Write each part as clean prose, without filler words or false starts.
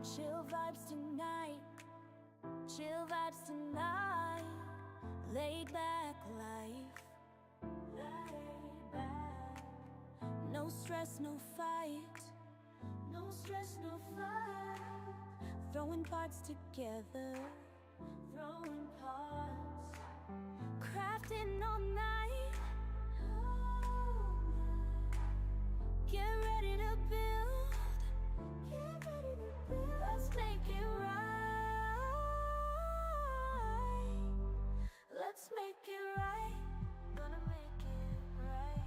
Chill vibes tonight, chill vibes tonight. Laid back life, laid back. No stress, no fight, no stress, no fight. Throwing parts together, throwing parts. Crafting all night, get ready to build, get ready to build. Let's make it right. Let's make it right. Gonna make it right.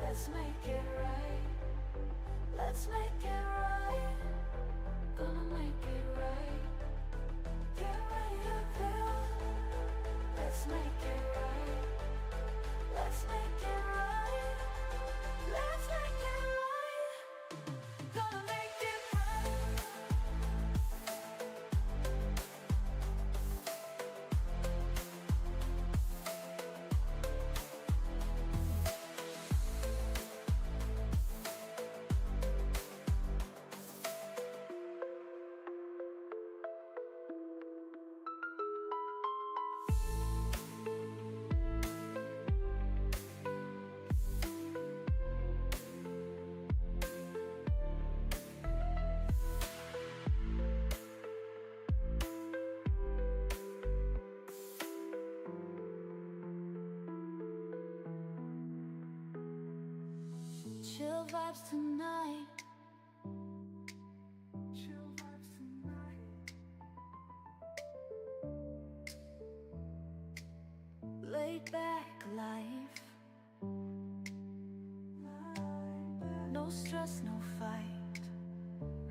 Let's make it right. Let's make it right. Gonna make it right. Get ready to build. Let's make it right. Let's make it right. Let's make it right. Gonna make it right. Chill vibes tonight. Chill vibes tonight. Laid back life. No stress, no fight.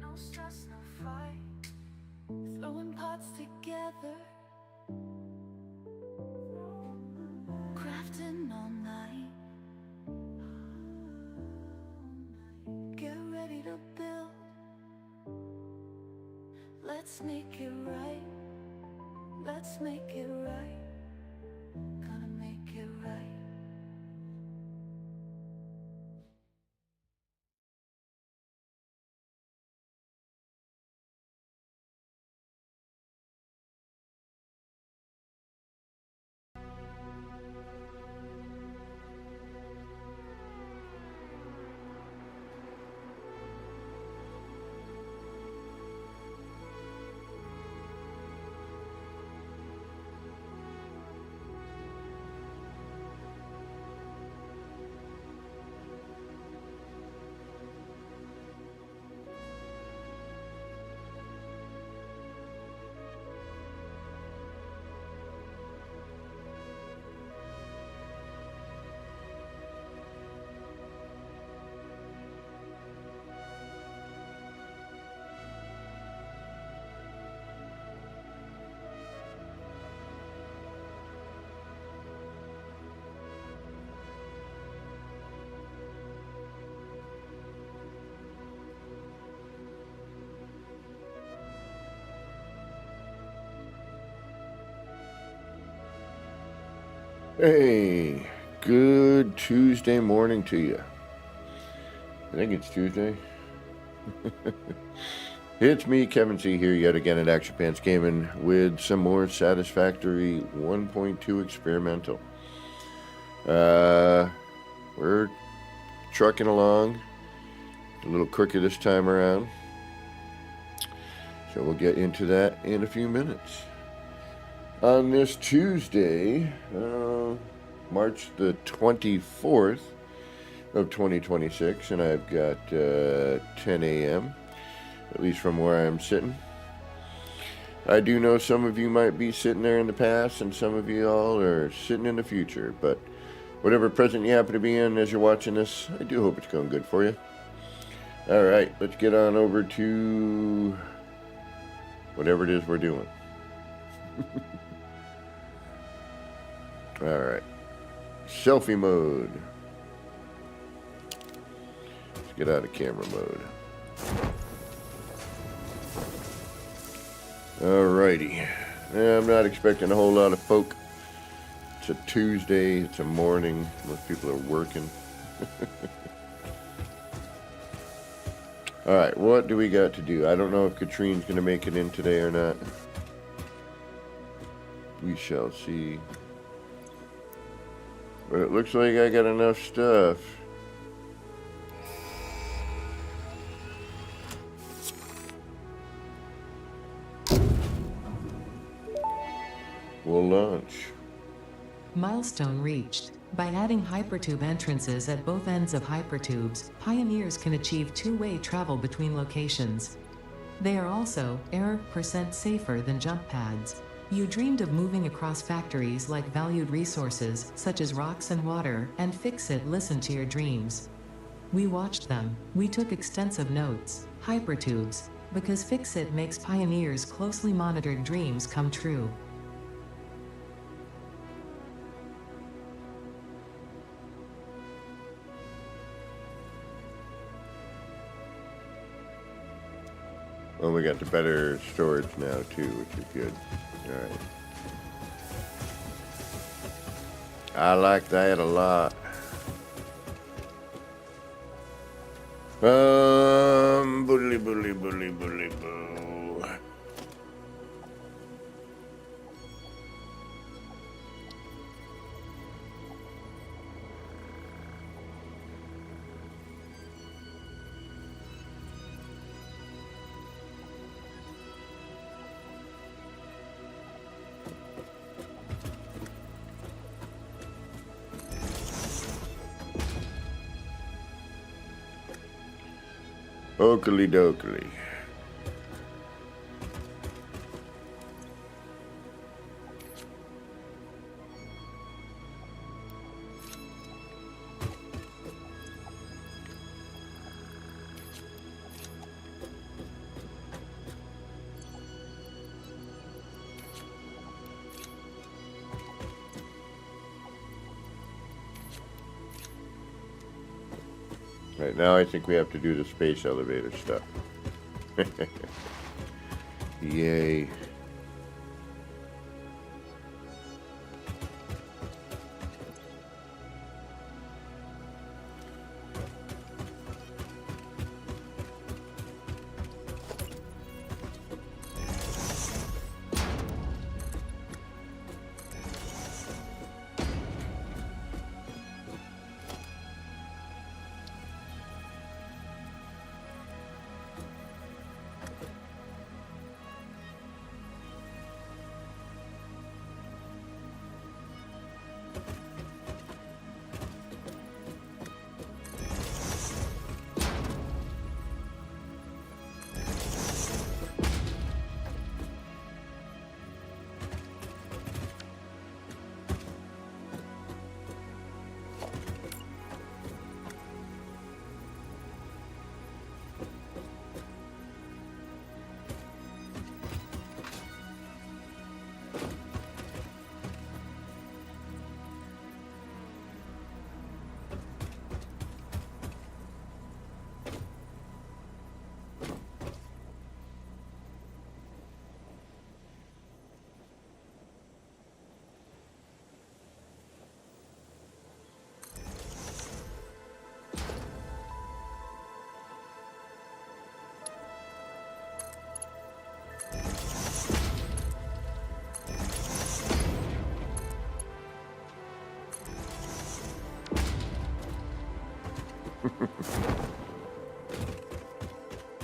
No stress, no fight. Throwing parts together. Crafting all night. Get ready to build. Let's make it right. Let's make it right. Gonna make it right. Hey, good Tuesday morning to you. I think it's Tuesday. It's me, Kevin C. here yet again at Action Pants Gaming with some more Satisfactory 1.2 experimental. We're trucking along, a little quicker this time around. So we'll get into that in a few minutes. On this Tuesday, March the 24th of 2026, and I've got 10 a.m. at least from where I'm sitting. I do know some of you might be sitting there in the past, and some of you all are sitting in the future, but whatever present you happen to be in as you're watching this, I do hope it's going good for you. Alright, let's get on over to whatever it is we're doing. Alright. Selfie mode. Let's get out of camera mode. Alrighty. I'm not expecting a whole lot of folk. It's a Tuesday, it's a morning, most people are working. Alright, what do we got to do? I don't know if Katrine's going to make it in today or not. We shall see. But it looks like I got enough stuff. We'll launch. Milestone reached. By adding hypertube entrances at both ends of hypertubes, pioneers can achieve two-way travel between locations. They are also % safer than jump pads. You dreamed of moving across factories like valued resources, such as rocks and water, and Fix-It listened to your dreams. We watched them. We took extensive notes. Hypertubes. Because Fix-It makes pioneers' closely monitored dreams come true. Well, we got the better storage now too, which is good. Alright. I like that a lot. Boodly boodly boodly boodly boo. Oakley dokley. Right now I think we have to do the space elevator stuff. Yay.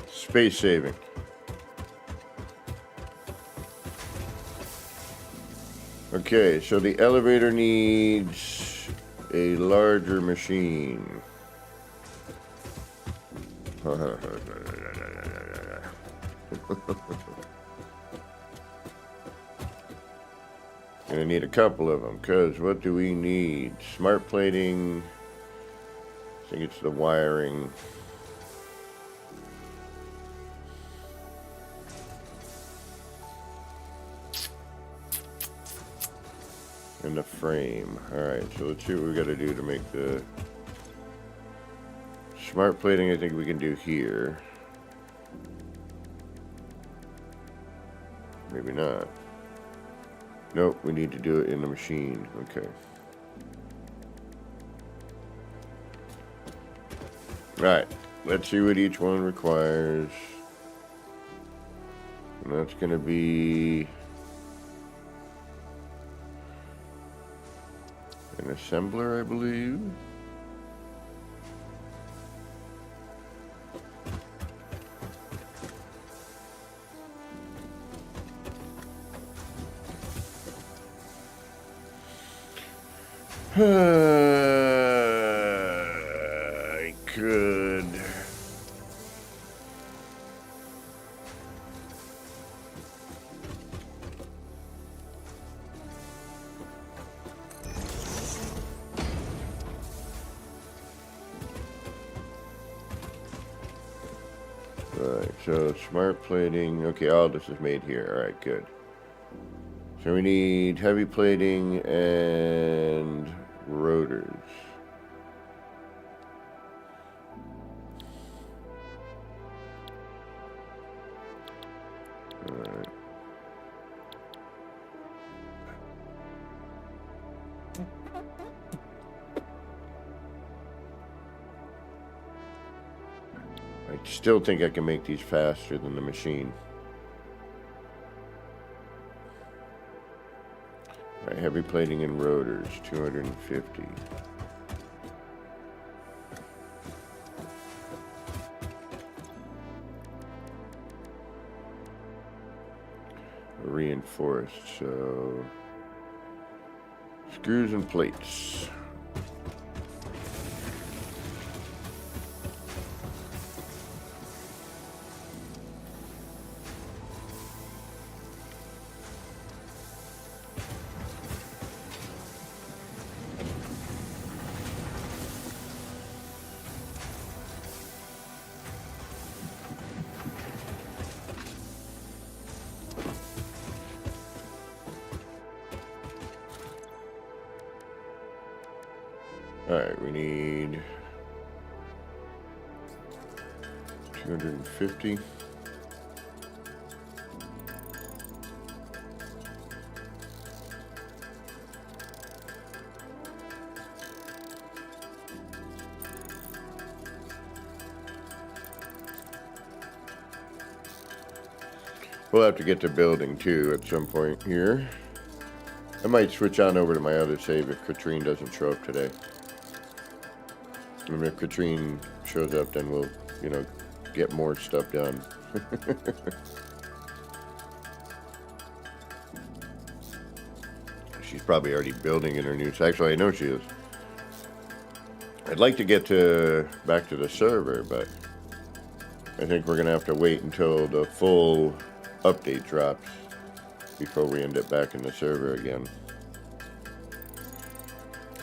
Space saving. Okay, so the elevator needs a larger machine. Gonna need a couple of them, because what do we need? Smart plating. I think it's the wiring. And the frame. Alright, so let's see what we gotta do to make the smart plating. I think we can do here. Maybe not. Nope, we need to do it in the machine. Okay. Right. Let's see what each one requires. And that's going to be an assembler, I believe. I could. Right, so smart plating. Okay, all this is made here. All right, good. So we need heavy plating and rotors. All right. I still think I can make these faster than the machine. All right, heavy plating and rotors, 250. Reinforced, so screws and plates. Alright, we need 250. We'll have to get to building too at some point here. I might switch on over to my other save if Katrine doesn't show up today. And if Katrine shows up, then we'll, get more stuff done. She's probably already building in her new... Actually, I know she is. I'd like to get back to the server, but I think we're going to have to wait until the full update drops before we end up back in the server again.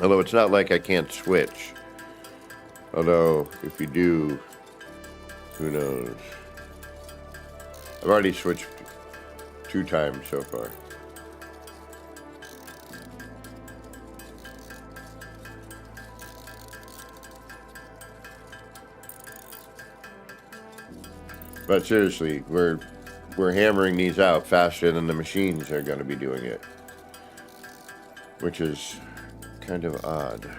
Although it's not like I can't switch. Although, if you do, who knows? I've already switched 2 times so far. But seriously, we're hammering these out faster than the machines are going to be doing it. Which is kind of odd.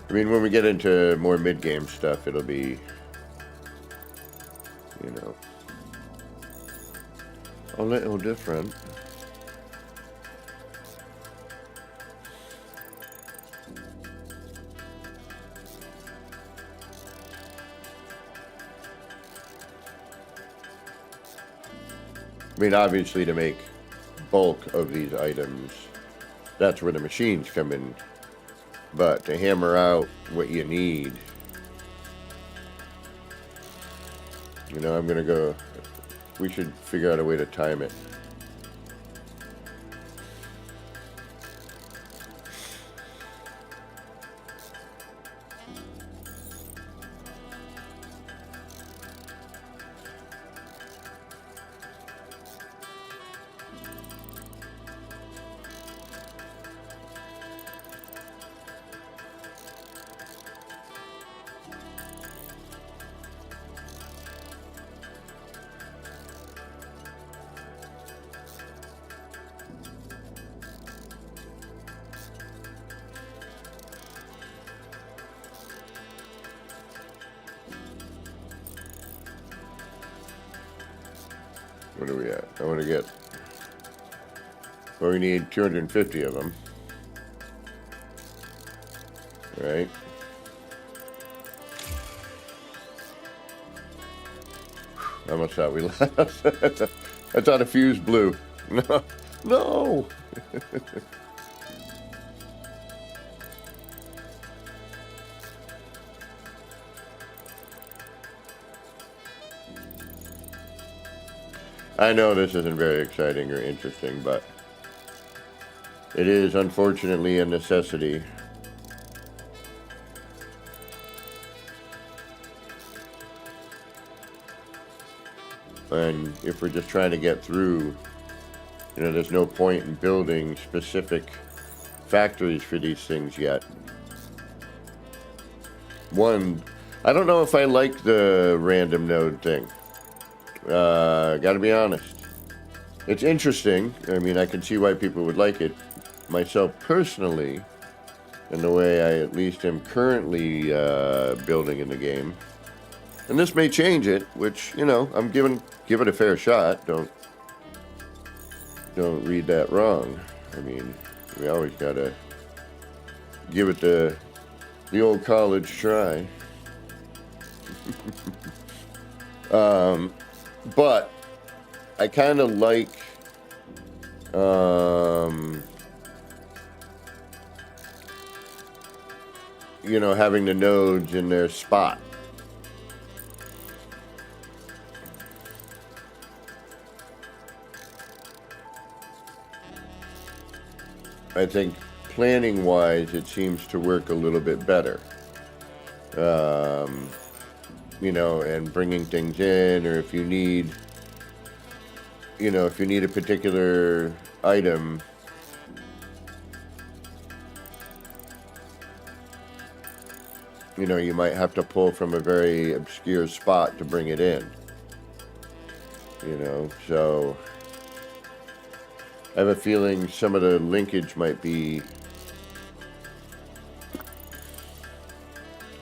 I mean, when we get into more mid-game stuff, it'll be, a little different. I mean, obviously, to make bulk of these items, that's where the machines come in But to hammer out what you need, you know, I'm gonna go. We should figure out a way to time it. What are we at? I want to get. Well, we need 250 of them. Right? I almost thought we lost. I thought a fuse blew. No. No! I know this isn't very exciting or interesting, but it is unfortunately a necessity. And if we're just trying to get through, you know, there's no point in building specific factories for these things yet. One, I don't know if I like the random node thing. Gotta be honest. It's interesting. I mean, I can see why people would like it. Myself personally, in the way I at least am currently building in the game. And this may change it, which, you know, I'm give it a fair shot. Don't read that wrong. I mean, we always gotta give it the old college try. But I kind of like you know, having the nodes in their spot. I think planning wise it seems to work a little bit better. You know, and bringing things in, or if you need, you know, if you need a particular item, you know, you might have to pull from a very obscure spot to bring it in. You know, so I have a feeling some of the linkage might be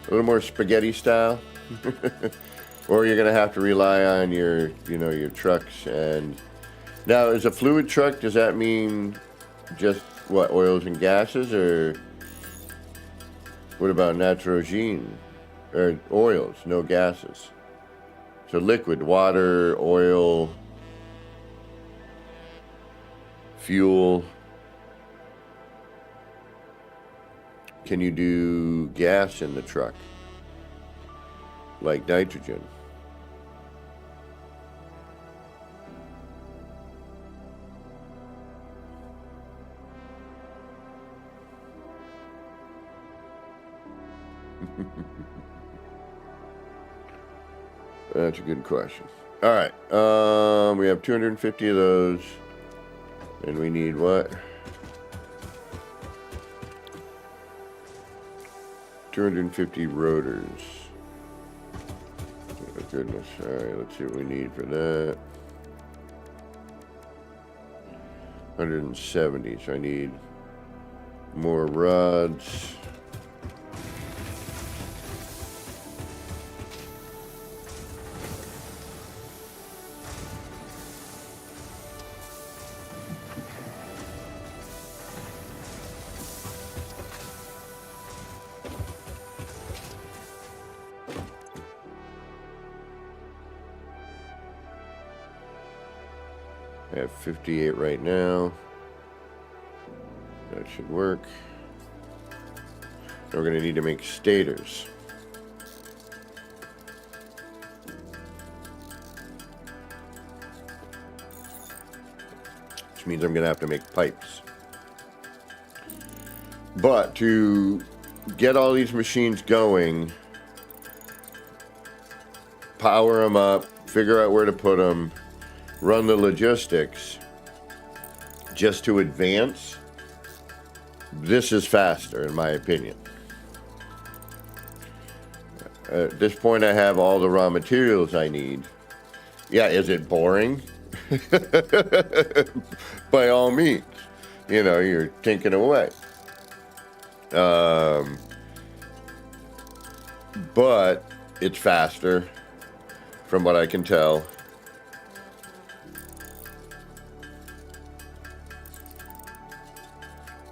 a little more spaghetti style. Or you're gonna have to rely on your, you know, your trucks. And now, is a fluid truck, does that mean just what, oils and gases, or what about nitrogen or oils, no gases? So liquid, water, oil, fuel. Can you do gas in the truck? Like nitrogen? That's a good question. All right, we have 250 of those, and we need what? 250 rotors. Oh, goodness. All right, let's see what we need for that. 170, so I need more rods. I have 58 right now. That should work. we're going to need to make stators. Which means I'm going to have to make pipes. But to get all these machines going, power them up, figure out where to put them, run the logistics, just to advance, this is faster, in my opinion. At this point, I have all the raw materials I need. Yeah, is it boring? By all means. You know, you're tinking away. But it's faster, from what I can tell.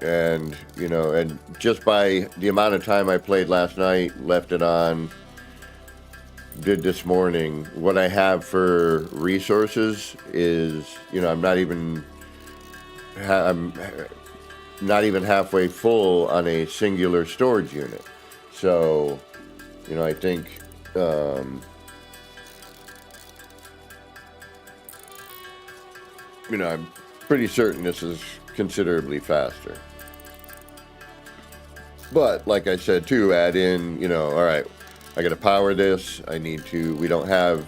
And, you know, and just by the amount of time I played last night, left it on, did this morning, what I have for resources is, you know, I'm not even halfway full on a singular storage unit. So, you know, I think, you know, I'm pretty certain this is considerably faster. But like I said too, add in, you know, all right, I got to power this. We don't have,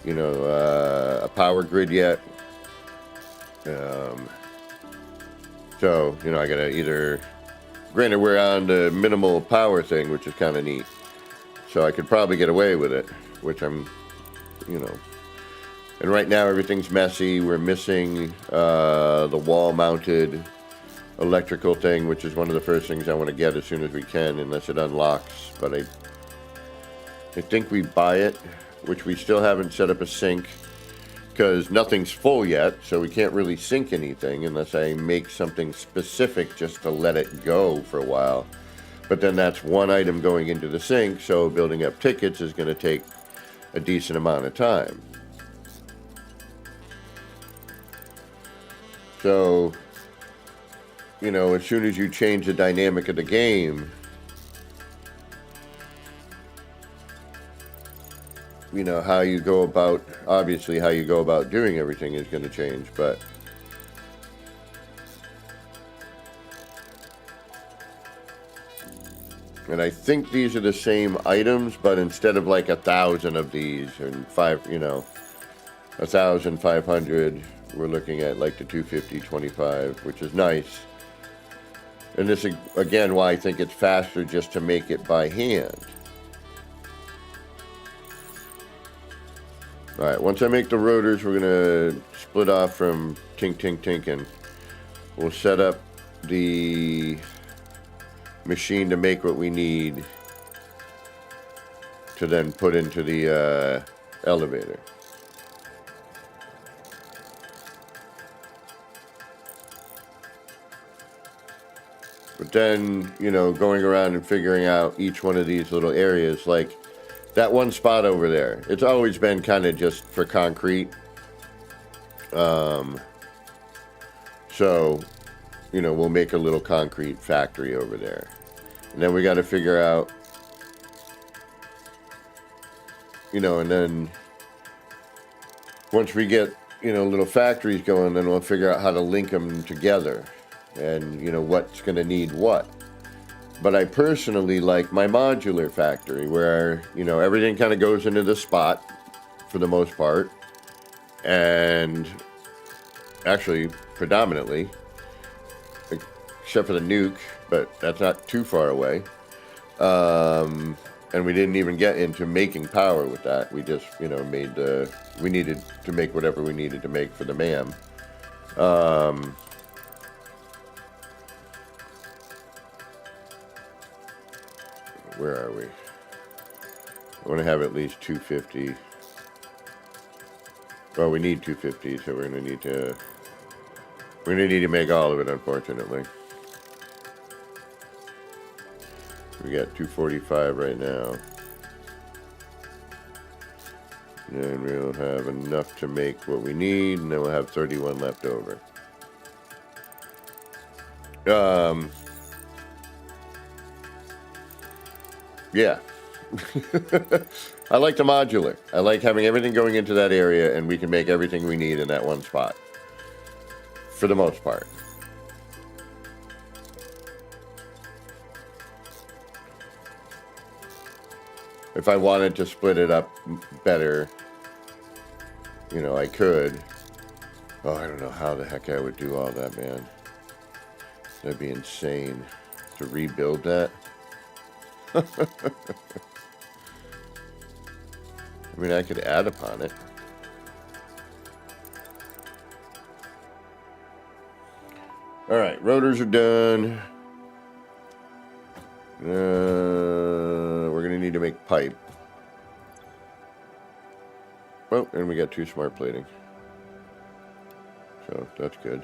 you know, a power grid yet. So, you know, I got to either, granted we're on the minimal power thing, which is kind of neat. So I could probably get away with it, which I'm, you know. And right now everything's messy. We're missing the wall-mounted electrical thing, which is one of the first things I want to get as soon as we can, unless it unlocks. But I think we buy it, which we still haven't set up a sink, because nothing's full yet, so we can't really sink anything unless I make something specific just to let it go for a while. But then that's one item going into the sink, so building up tickets is going to take a decent amount of time. So, you know, as soon as you change the dynamic of the game, you know, how you go about doing everything is going to change, but and I think these are the same items, but instead of like 1,000 of these and 1,500, we're looking at like the 250, 25, which is nice. And this is, again, why I think it's faster just to make it by hand. All right, once I make the rotors, we're going to split off from tinking. We'll set up the machine to make what we need to then put into the elevator. But then, you know, going around and figuring out each one of these little areas, like that one spot over there, it's always been kind of just for concrete. So, you know, we'll make a little concrete factory over there. And then we got to figure out, you know, and then once we get, you know, little factories going, then we'll figure out how to link them together and, you know, what's going to need what. But I personally like my modular factory where, you know, everything kind of goes into the spot for the most part. And actually, predominantly, except for the nuke, but that's not too far away. And we didn't even get into making power with that. We just, you know, we needed to make whatever we needed to make for the MAM. Where are we? I want to have at least 250. Well, we need 250, so we're going to need to make all of it, unfortunately. We got 245 right now. And we'll have enough to make what we need, and then we'll have 31 left over. Yeah. I like the modular. I like having everything going into that area, and we can make everything we need in that one spot. For the most part. If I wanted to split it up better, you know, I could. Oh, I don't know how the heck I would do all that, man. That'd be insane. To rebuild that. I mean, I could add upon it. Alright, rotors are done. We're going to need to make pipe. Oh, and we got 2 smart plating. So, that's good.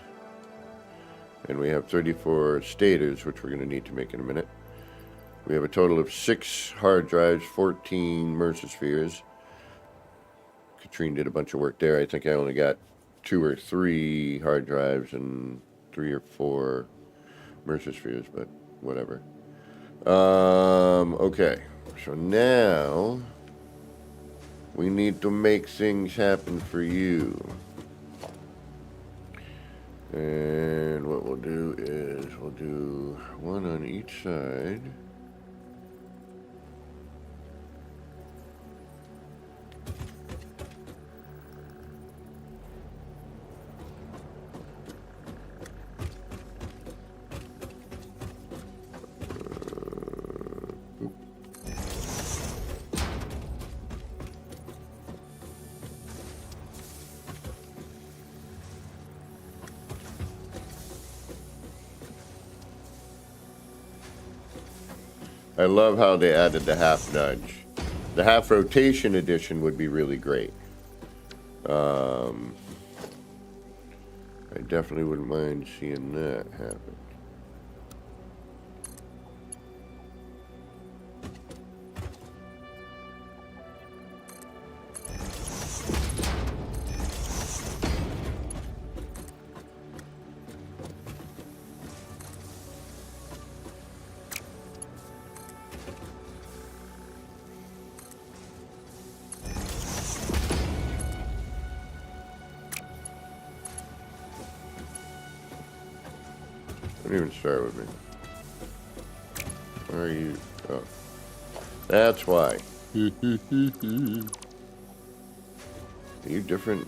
And we have 34 stators, which we're going to need to make in a minute. We have a total of 6 hard drives, 14 Mercispheres. Katrine did a bunch of work there. I think I only got 2 or 3 hard drives and 3 or 4 Mercispheres, but whatever. Okay. So now we need to make things happen for you. And what we'll do is we'll do 1 on each side. I love how they added the half nudge. The half rotation edition would be really great. I definitely wouldn't mind seeing that happen. Don't even start with me. Where are you? Oh. That's why. Are you different?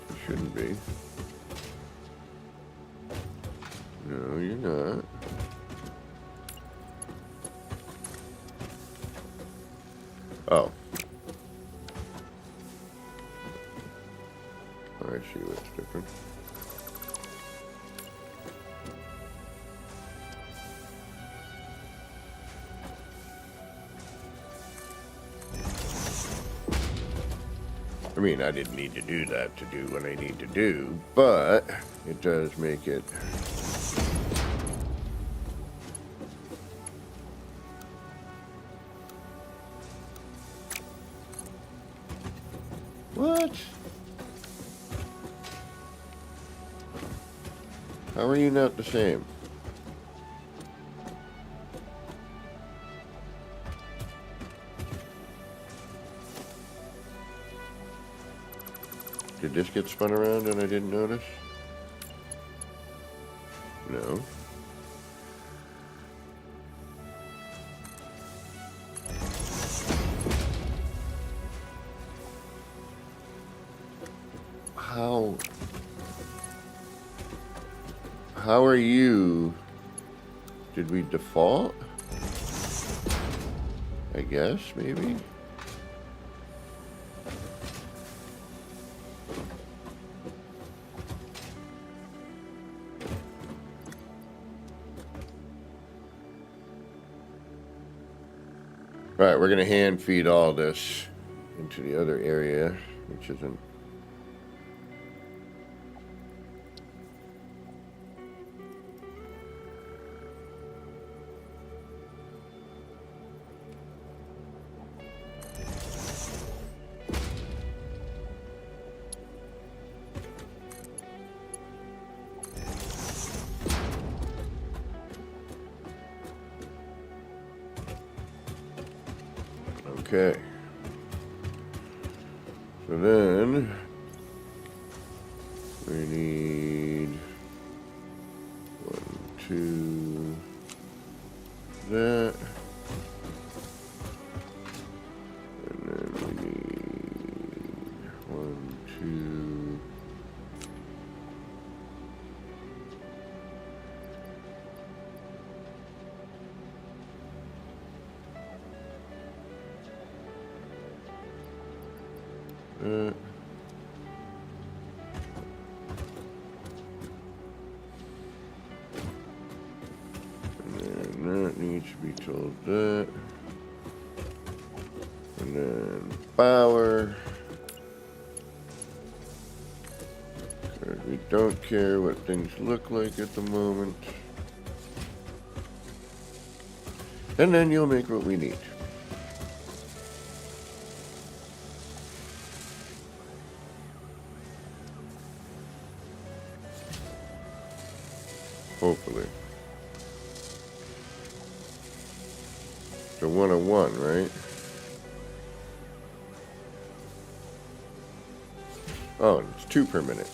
You shouldn't be. No, you're not. Oh. I see what's different. I mean, I didn't need to do that to do what I need to do, but it does make it... What? How are you not the same? Did this get spun around and I didn't notice? No. How are you? Did we default? I guess, maybe? Alright, we're going to hand feed all this into the other area, which isn't... Okay. So then we need 1, 2, that. And then we need 1, 2. And then that needs to be told that. And then power. We don't care what things look like at the moment. And then you'll make what we need. Hopefully. So 101, right? Oh, it's 2 per minute.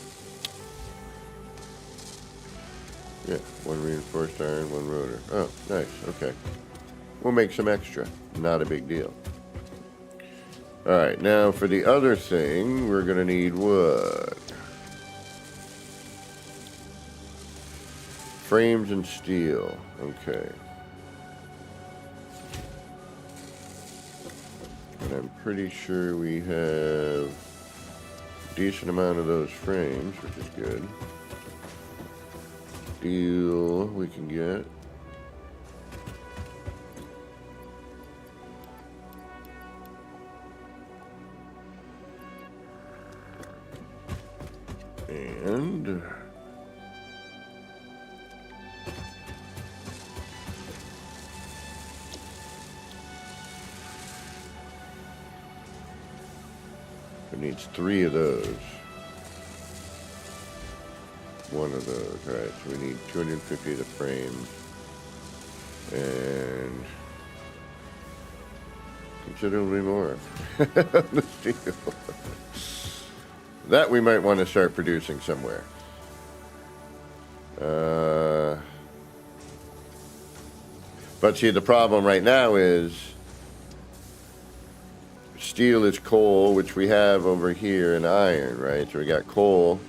Yeah, 1 reinforced iron, 1 rotor. Oh, nice, okay. We'll make some extra. Not a big deal. Alright, now for the other thing, we're gonna need what? Frames and steel. Okay. And I'm pretty sure we have a decent amount of those frames, which is good. Steel we can get. And it needs 3 of those. 1 of those, right? So we need 250 of the frames and considerably more of the steel. That we might want to start producing somewhere. But see, the problem right now is steel is coal, which we have over here, and iron, right? So we got coal,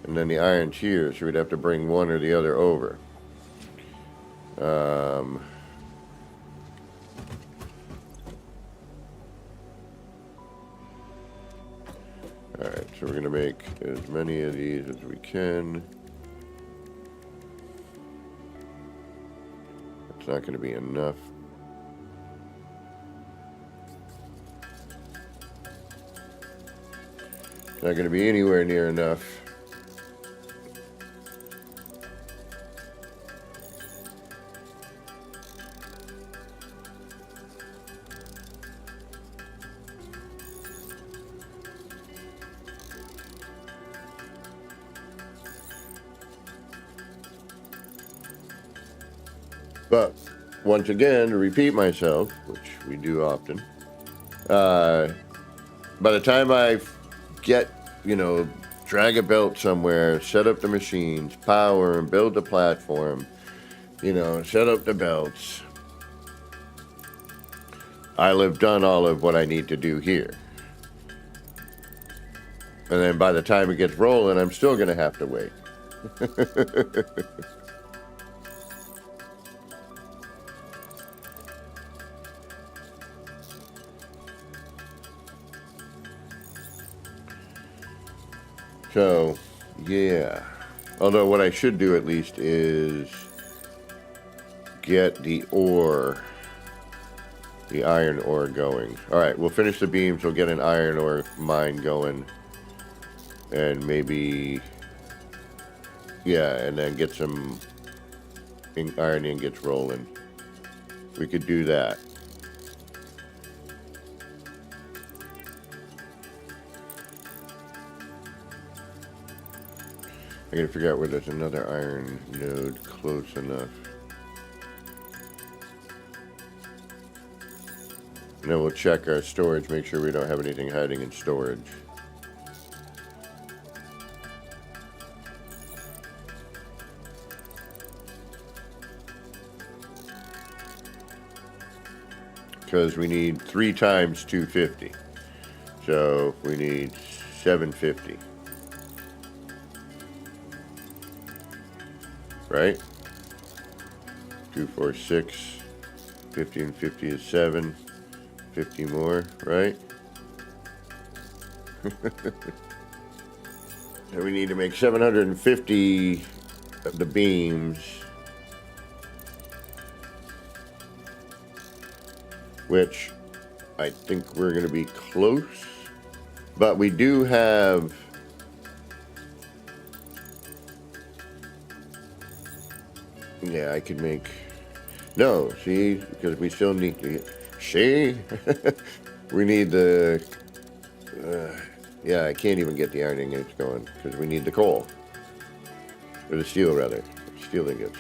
and then the iron's here, so we'd have to bring one or the other over. Alright, so we're going to make as many of these as we can. It's not going to be enough. It's not going to be anywhere near enough. But once again, to repeat myself, which we do often, by the time I get, drag a belt somewhere, set up the machines, power, and build the platform, set up the belts, I'll have done all of what I need to do here. And then by the time it gets rolling, I'm still going to have to wait. So, yeah. Although what I should do at least is get the ore, the iron ore going. Alright, we'll finish the beams, we'll get an iron ore mine going. And maybe, yeah, and then get some iron ingots rolling. We could do that. I gotta figure out where there's another iron node close enough. And then we'll check our storage, make sure we don't have anything hiding in storage. Because we need 3 times 250. So we need 750. Right? 2, 4, 6. 50 and 50 is 7. 50 more, right? And we need to make 750 of the beams. Which I think we're going to be close. But we do have... Yeah, I could make... No, see, because we still need to... See? We need the... yeah, I can't even get the iron ingots going, because we need the coal. Or the steel, rather. Steel ingots.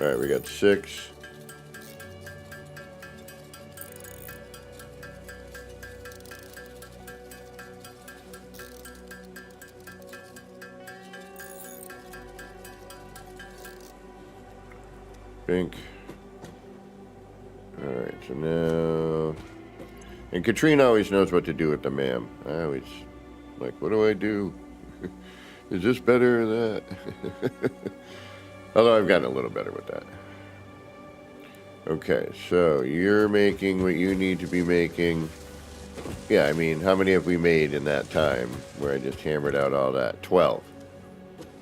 Alright, we got 6. Pink. Alright, so now... And Katrina always knows what to do with the ma'am. I always... Like, what do I do? Is this better or that? Although I've gotten a little better with that. Okay, so you're making what you need to be making. Yeah, I mean, how many have we made in that time where I just hammered out all that? 12.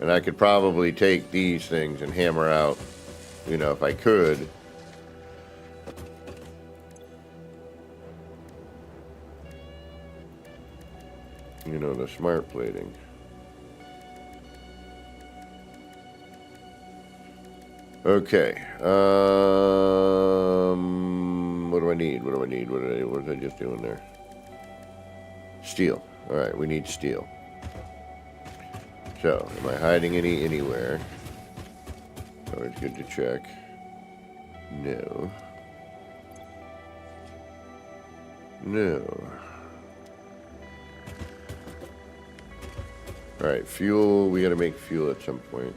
And I could probably take these things and hammer out, you know, if I could. You know, the smart plating. Okay. What do I need? What do I need? What was I just doing there? Steel. All right, we need steel. So, am I hiding anywhere? Always good to check. No. No. All right, fuel. We got to make fuel at some point.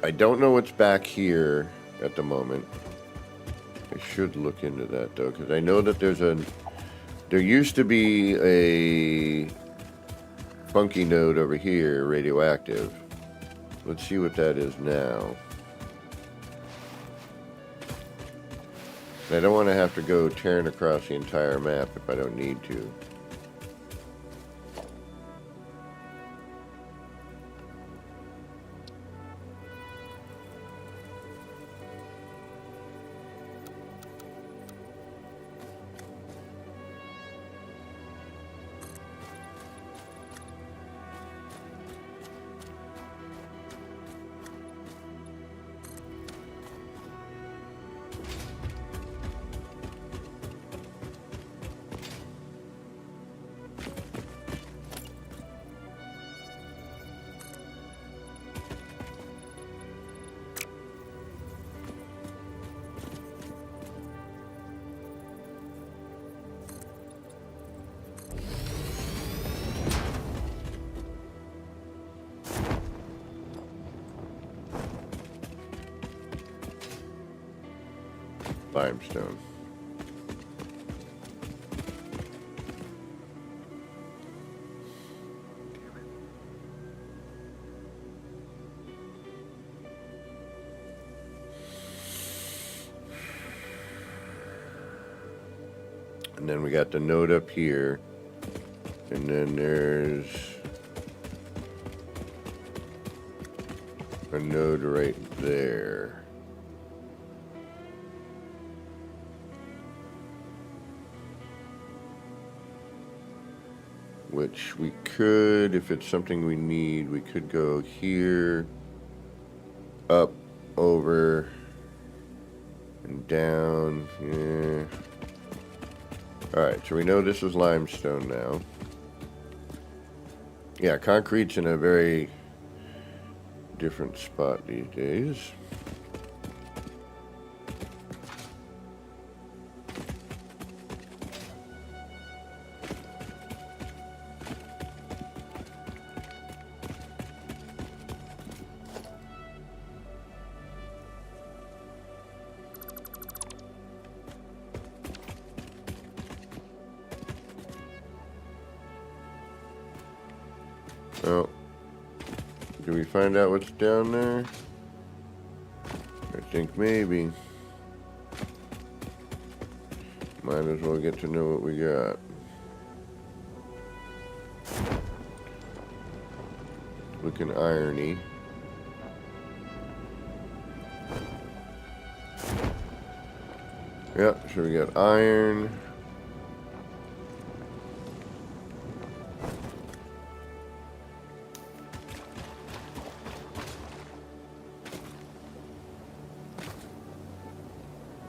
I don't know what's back here at the moment. I should look into that though, because I know that there used to be a funky node over here, radioactive. Let's see what that is now. I don't want to have to go tearing across the entire map if I don't need to. Limestone. And then we got the node up here. And then there's a node right there. Which we could, if it's something we need, we could go here, up, over, And down here. Alright, so we know this is limestone now. Yeah, concrete's in a very different spot these days. Well, do we find out what's down there? I think maybe. Might as well get to know what we got. Looking irony. Yep, so we got iron.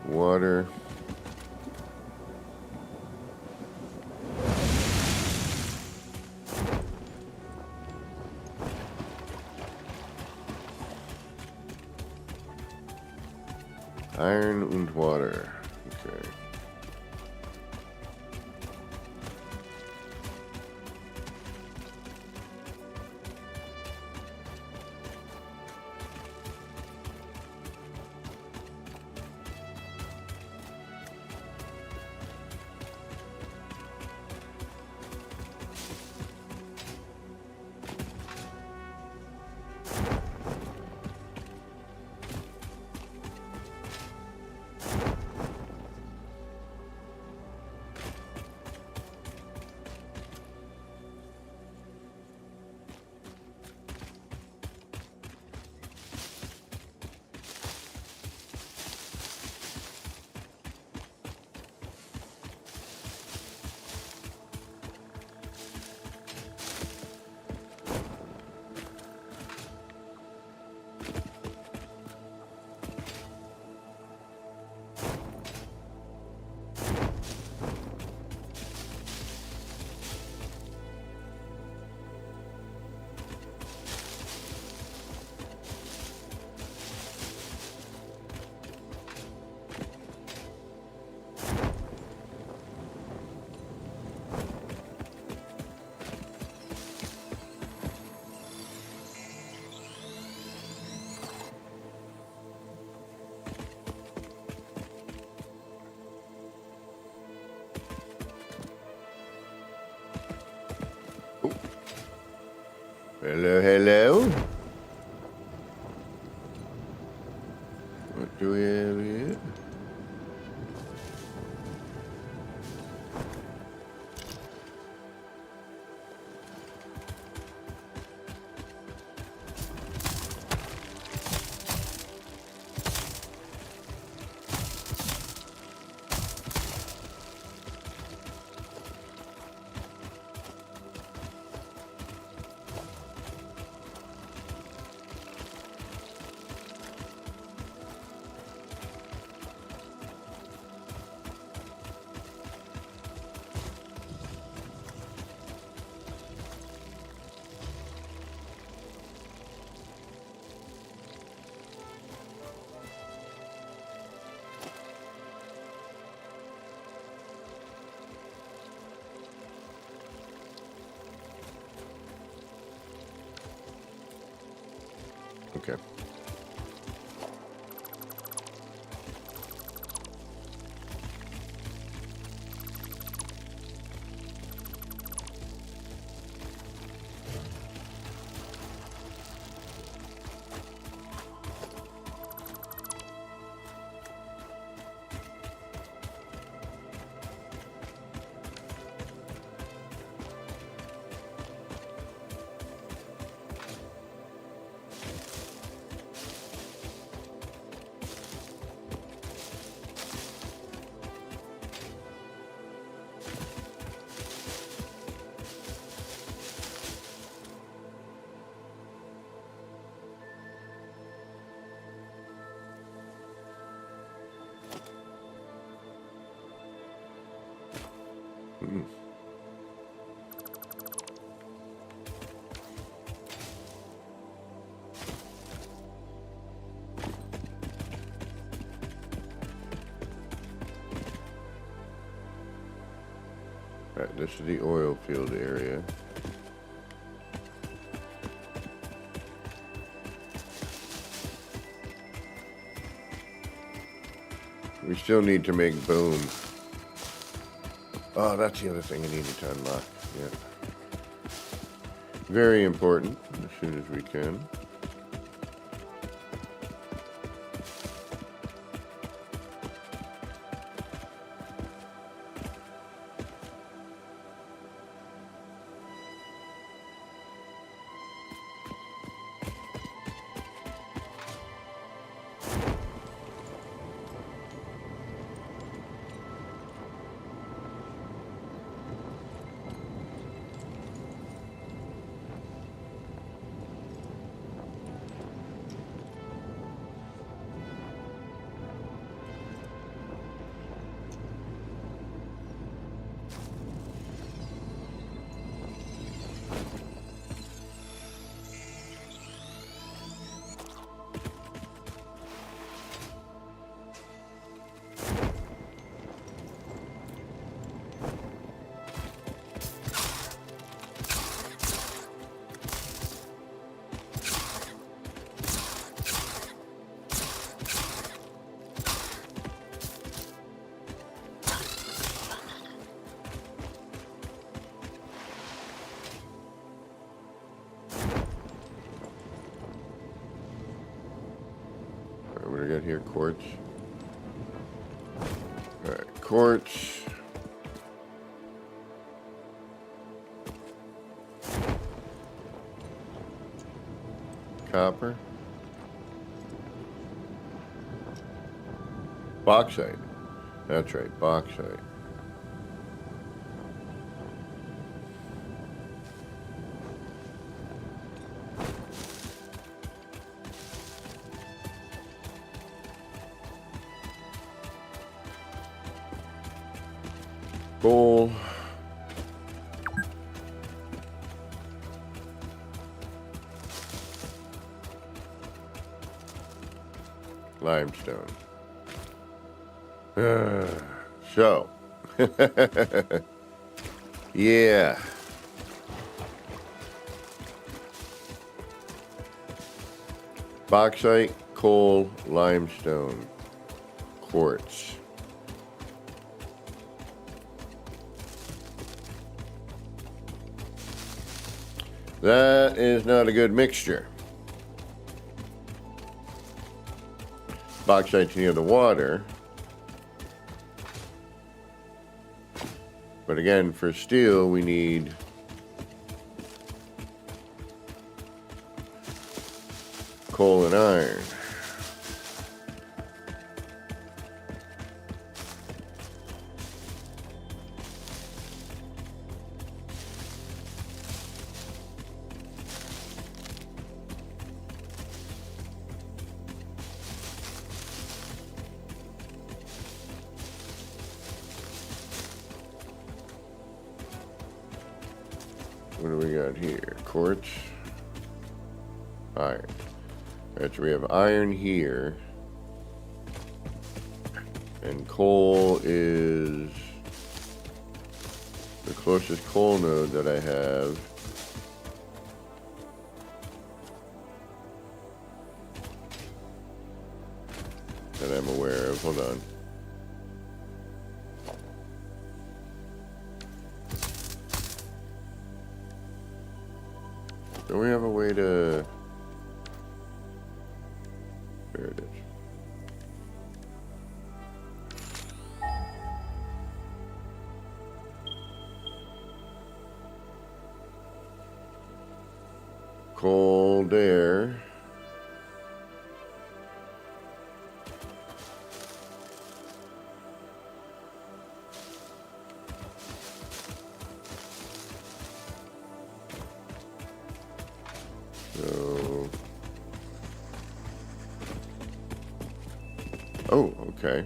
Water. Iron and water. Okay. Hello, hello. What do we have here? Okay. This is the oil field area. We still need to make boom. Oh, that's the other thing I needed to unlock. Yeah. Very important, as soon as we can. What do we got here? Quartz. Alright, quartz. Copper. Bauxite. That's right, bauxite. Coal. Limestone. So. Yeah. Bauxite, coal, limestone, quartz. That is not a good mixture. Bauxite's near the water. But again, for steel, we need coal and iron. What do we got here? Quartz, iron. Alright, so we have iron here. And coal is the closest coal node that I have. That I'm aware of. Hold on. Do we have a way to... There it is. Coal there. So, oh, okay.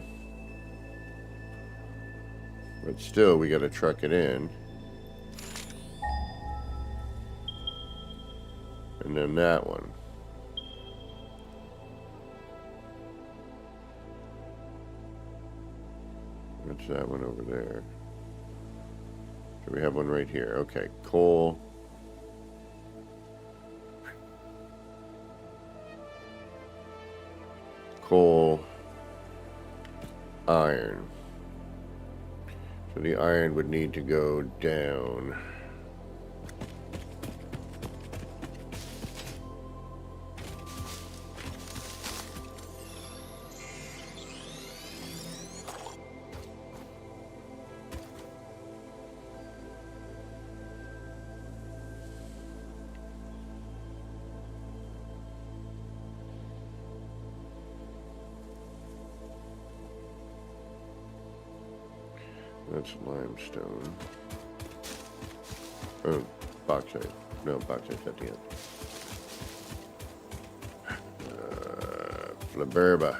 But still, we gotta truck it in. And then that one. What's that one over there? So we have one right here. Okay, coal. Coal. Iron. So the iron would need to go down. That's limestone. Oh, bauxite. No, bauxite's at the end. Flaberba.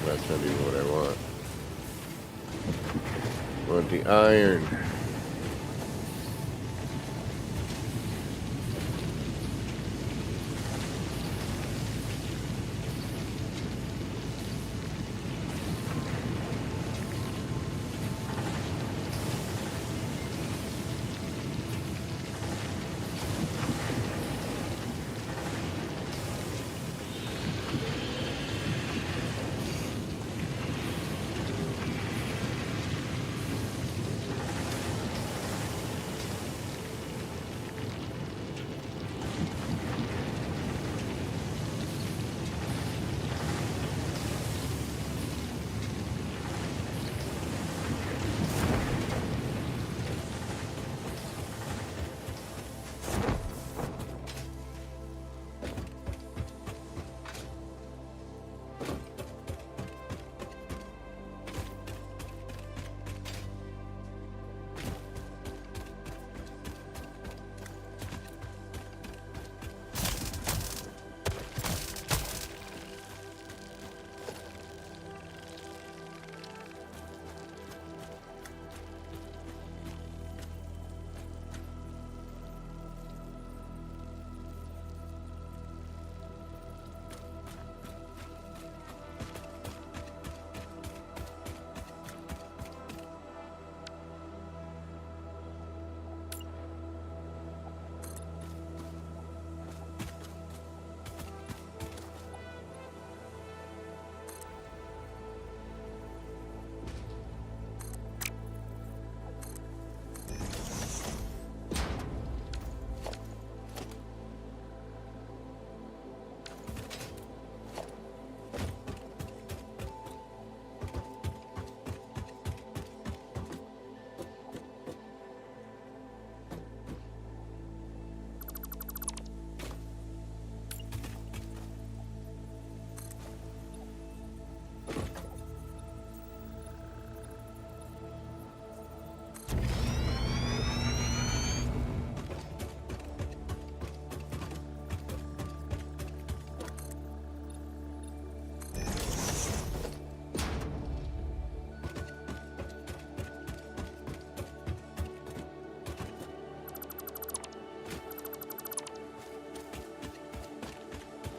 That's not even what I want. I want the iron.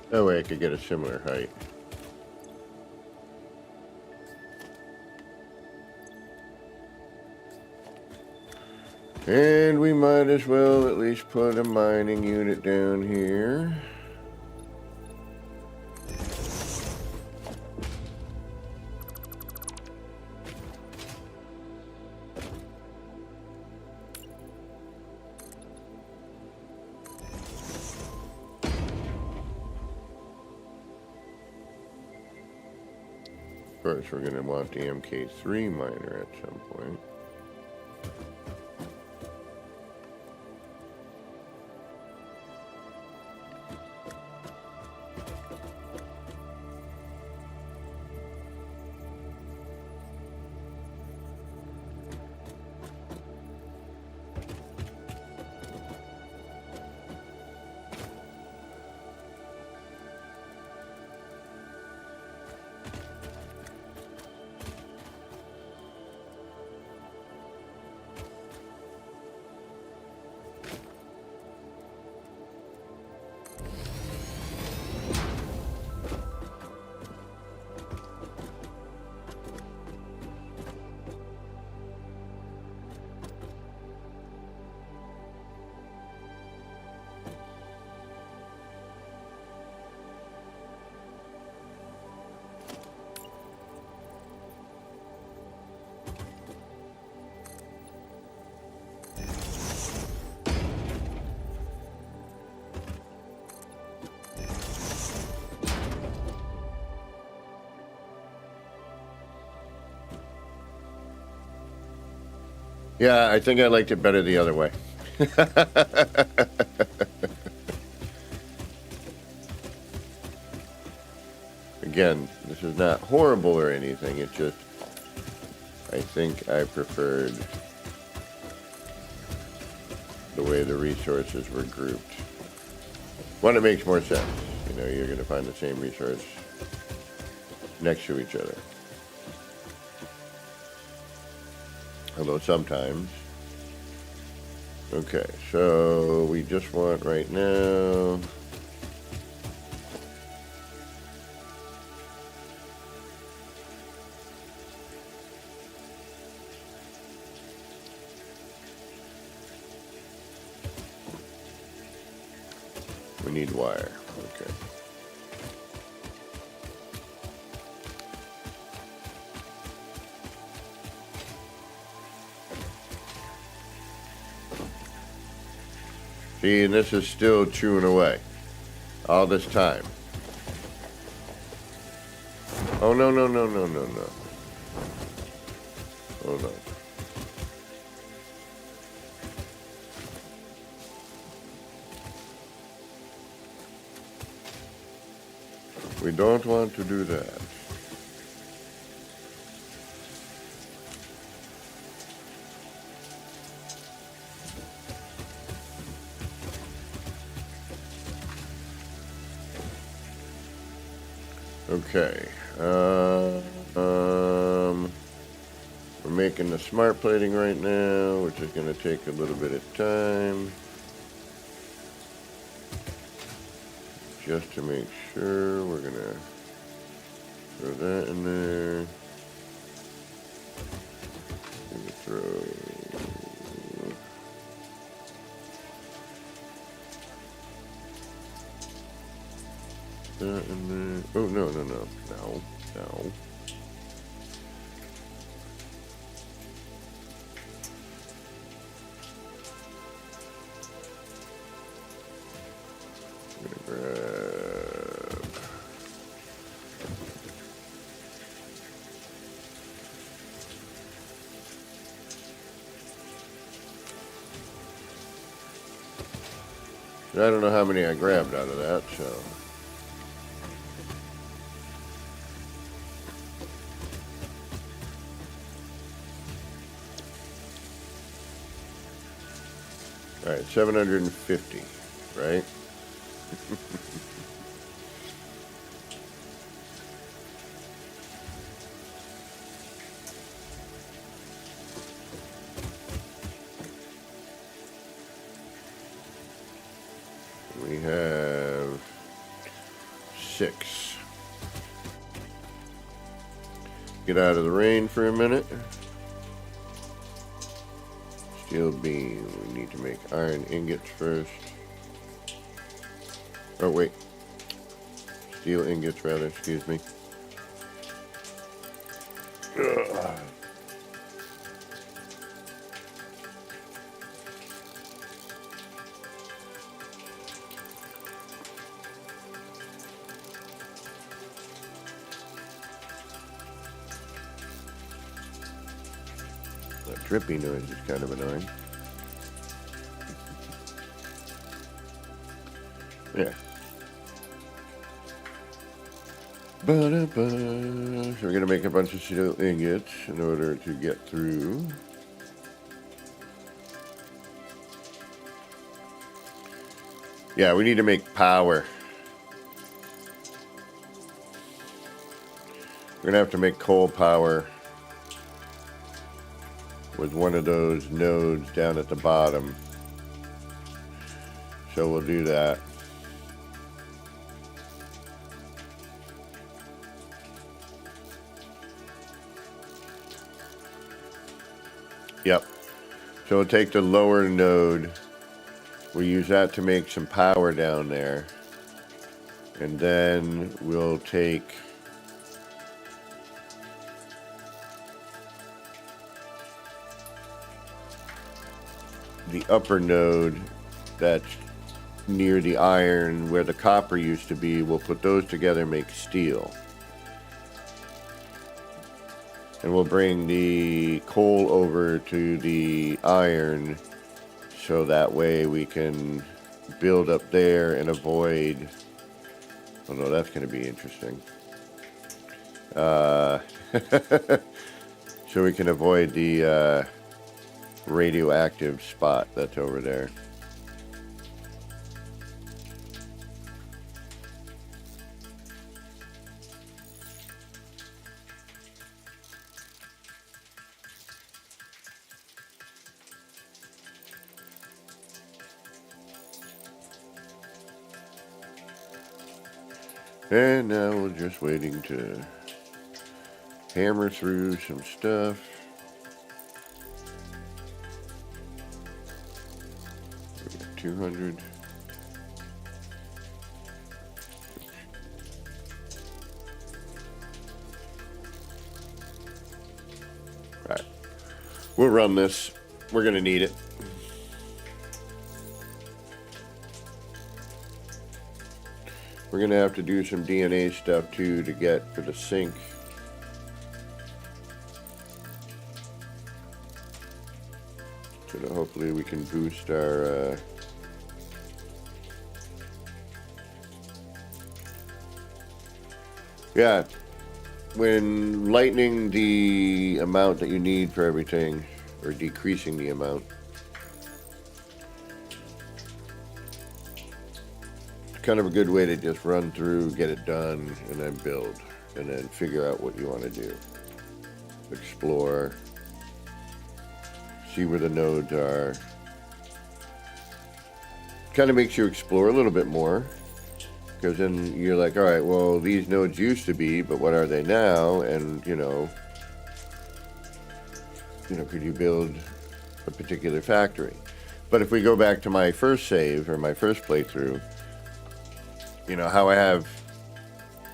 That way I could get a similar height. And we might as well at least put a mining unit down here. course, we're going to want the MK3 miner at some point. Yeah, I think I liked it better the other way. Again, this is not horrible or anything. It's just, I think I preferred the way the resources were grouped. One, it makes more sense. You know, you're going to find the same resource next to each other. Although sometimes. Okay, so we just want right now. We need wire. Okay. See, and this is still chewing away all this time. Oh, no, no, no, no, no, no. Hold on. We don't want to do that. Okay. We're making the smart plating right now, which is going to take a little bit of time. Just to make sure, we're going to throw that in there. We're going to throw that in there. Oh, no, no, no. No, no. I'm going to grab... I don't know how many I grabbed out of that, so... All right, 750, right? We have 6. Get out of the rain for a minute. Steel beam. We need to make iron ingots first. Oh, wait. Steel ingots, rather. Excuse me. Ugh. That drippy noise is kind of annoying. Yeah. Ba-da-ba. So we're going to make a bunch of steel ingots in order to get through. Yeah, we need to make power. We're going to have to make coal power with one of those nodes down at the bottom. So we'll do that. Yep. So we'll take the lower node. We'll use that to make some power down there. And then we'll take the upper node that's near the iron where the copper used to be. We'll put those together and make steel. And we'll bring the coal over to the iron so that way we can build up there and avoid... Oh no, that's going to be interesting. So we can avoid the radioactive spot that's over there. And now we're just waiting to hammer through some stuff. We got 200. Right. We'll run this. We're going to need it. We're going to have to do some DNA stuff too to get for the sink. So that hopefully we can boost our yeah, when lightening the amount that you need for everything, or decreasing the amount, it's kind of a good way to just run through, get it done, and then build, and then figure out what you want to do. Explore, see where the nodes are. Kind of makes you explore a little bit more, because then you're like, all right, well, these nodes used to be, but what are they now? And you know, could you build a particular factory? But if we go back to my first save, or my first playthrough, how I have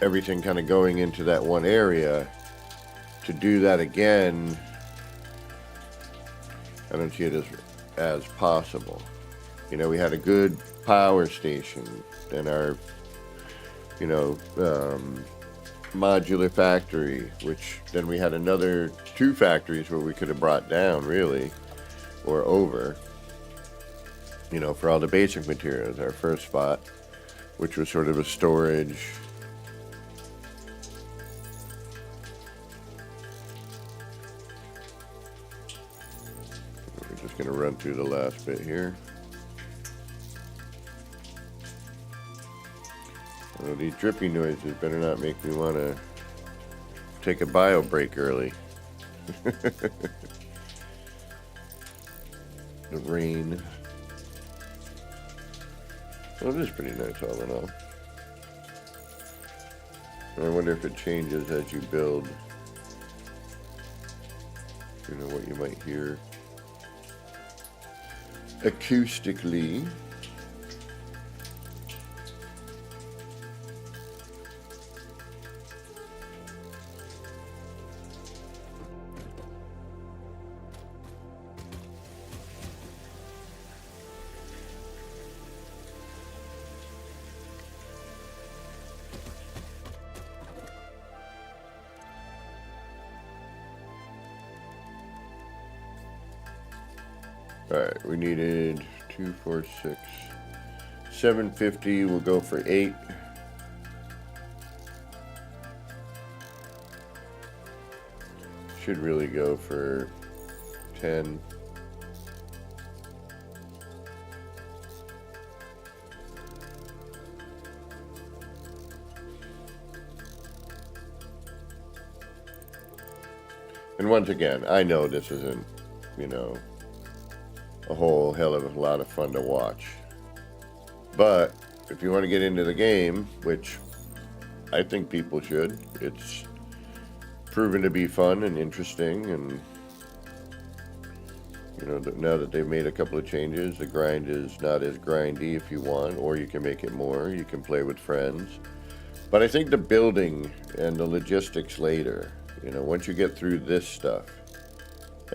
everything kind of going into that one area, to do that again, I don't see it as possible. We had a good power station, and our, modular factory, which then we had another 2 factories where we could have brought down, really, or over, for all the basic materials. Our first spot, which was sort of a storage. We're just going to run through the last bit here. Oh, these drippy noises better not make me want to take a bio break early. The rain. Well, it is pretty nice all in all. I wonder if it changes as you build. What you might hear acoustically. Alright, we needed 2, 4, 6, 750. We'll go for 8. Should really go for 10. And once again, I know this isn't, you know, a whole hell of a lot of fun to watch. But if you want to get into the game, which I think people should, it's proven to be fun and interesting. And, you know, now that they've made a couple of changes, the grind is not as grindy if you want, or you can make it more. You can play with friends. But I think the building and the logistics later, you know, once you get through this stuff,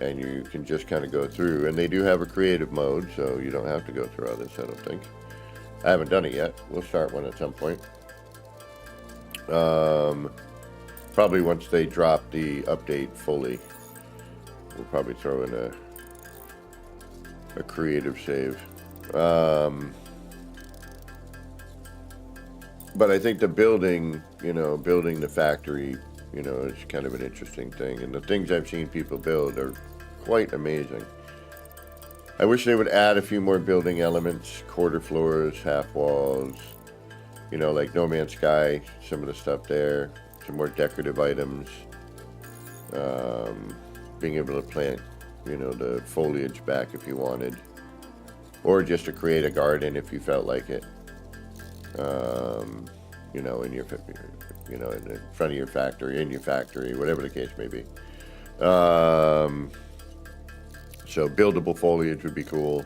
and you can just kind of go through, and they do have a creative mode, so you don't have to go through all this, I don't think. I haven't done it yet. We'll start one at some point. Probably once they drop the update fully, we'll probably throw in a creative save. But I think the building, you know, building the factory, you know, is kind of an interesting thing. And the things I've seen people build are quite amazing. I wish they would add a few more building elements, quarter floors, half walls, you know, like No Man's Sky, some of the stuff there, some more decorative items, being able to plant, you know, the foliage back if you wanted, or just to create a garden if you felt like it, you know, in your, you know, in the front of your factory, in your factory, whatever the case may be. So buildable foliage would be cool.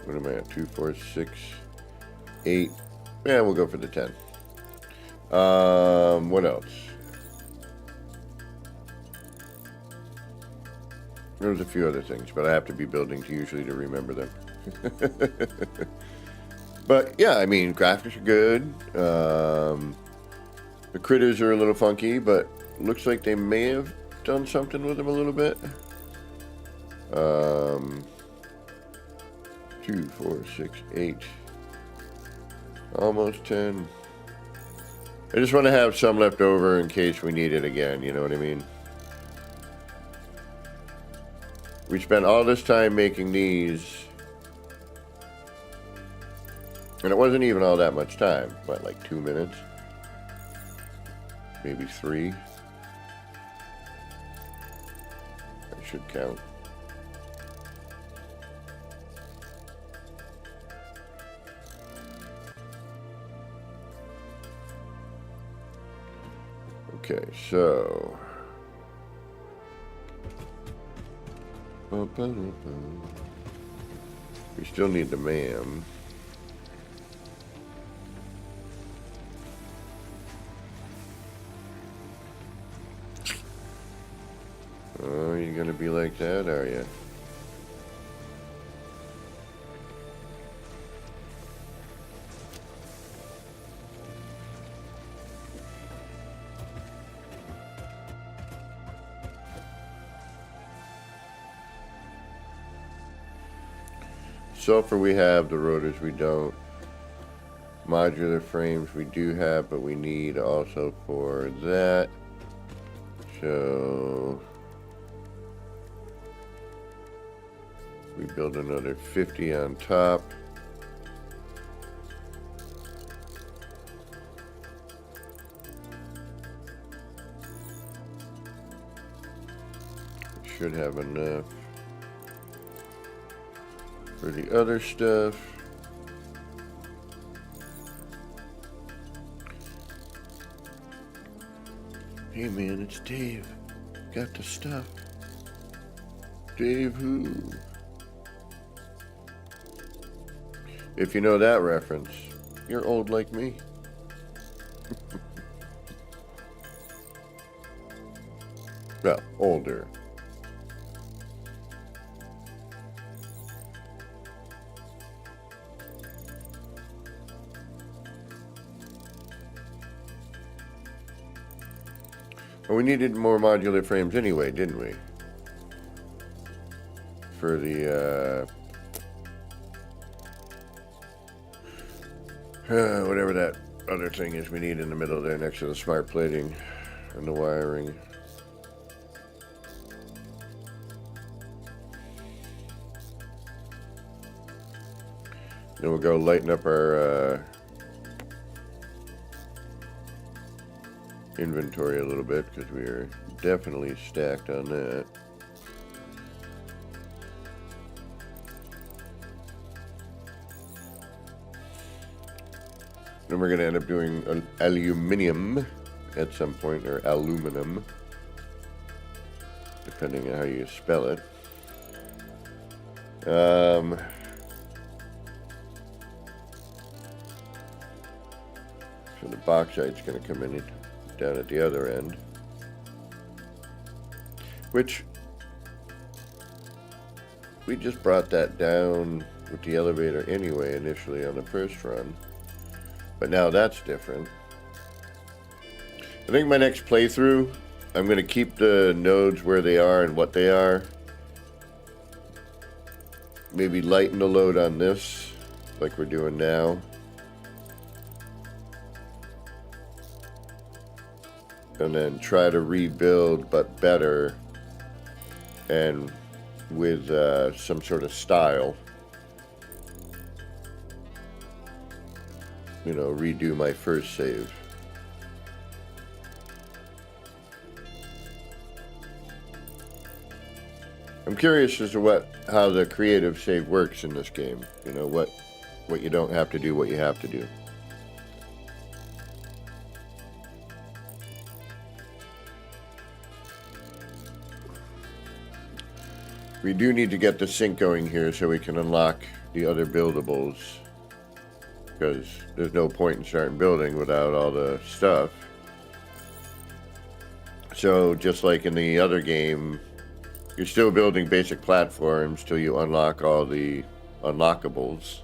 What am I at? 2, 4, 6, 8. Yeah, we'll go for the 10. What else? There's a few other things, but I have to be building usually to remember them. But yeah, I mean, graphics are good. The critters are a little funky, but looks like they may have done something with them a little bit. 2, 4, 6, 8. Almost 10. I just want to have some left over in case we need it again, you know what I mean? We spent all this time making these, and it wasn't even all that much time. What, like 2 minutes? Maybe 3? I should count. Okay, so we still need the ma'am. Oh, you're gonna be like that, are you? Sulfur we have, the rotors we don't. Modular frames we do have, but we need also for that. So we build another 50 on top. Should have enough for the other stuff. Hey man, it's Dave. Got the stuff. Dave who? If you know that reference, you're old like me. Well, older. Well, we needed more modular frames anyway, didn't we? for the whatever that other thing is we need in the middle there next to the smart plating and the wiring. Then we'll go lighten up our inventory a little bit because we are definitely stacked on that. Then we're going to end up doing aluminum at some point, or aluminum, depending on how you spell it. So the bauxite's going to come in down at the other end, which we just brought that down with the elevator anyway initially on the first run, but now that's different. I think my next playthrough, I'm going to keep the nodes where they are and what they are. Maybe lighten the load on this like we're doing now. And then try to rebuild, but better and with some sort of style. You know, redo my first save. I'm curious as to how the creative save works in this game. You know, what you don't have to do, what you have to do. We do need to get the sync going here so we can unlock the other buildables, because there's no point in starting building without all the stuff. So just like in the other game, you're still building basic platforms till you unlock all the unlockables.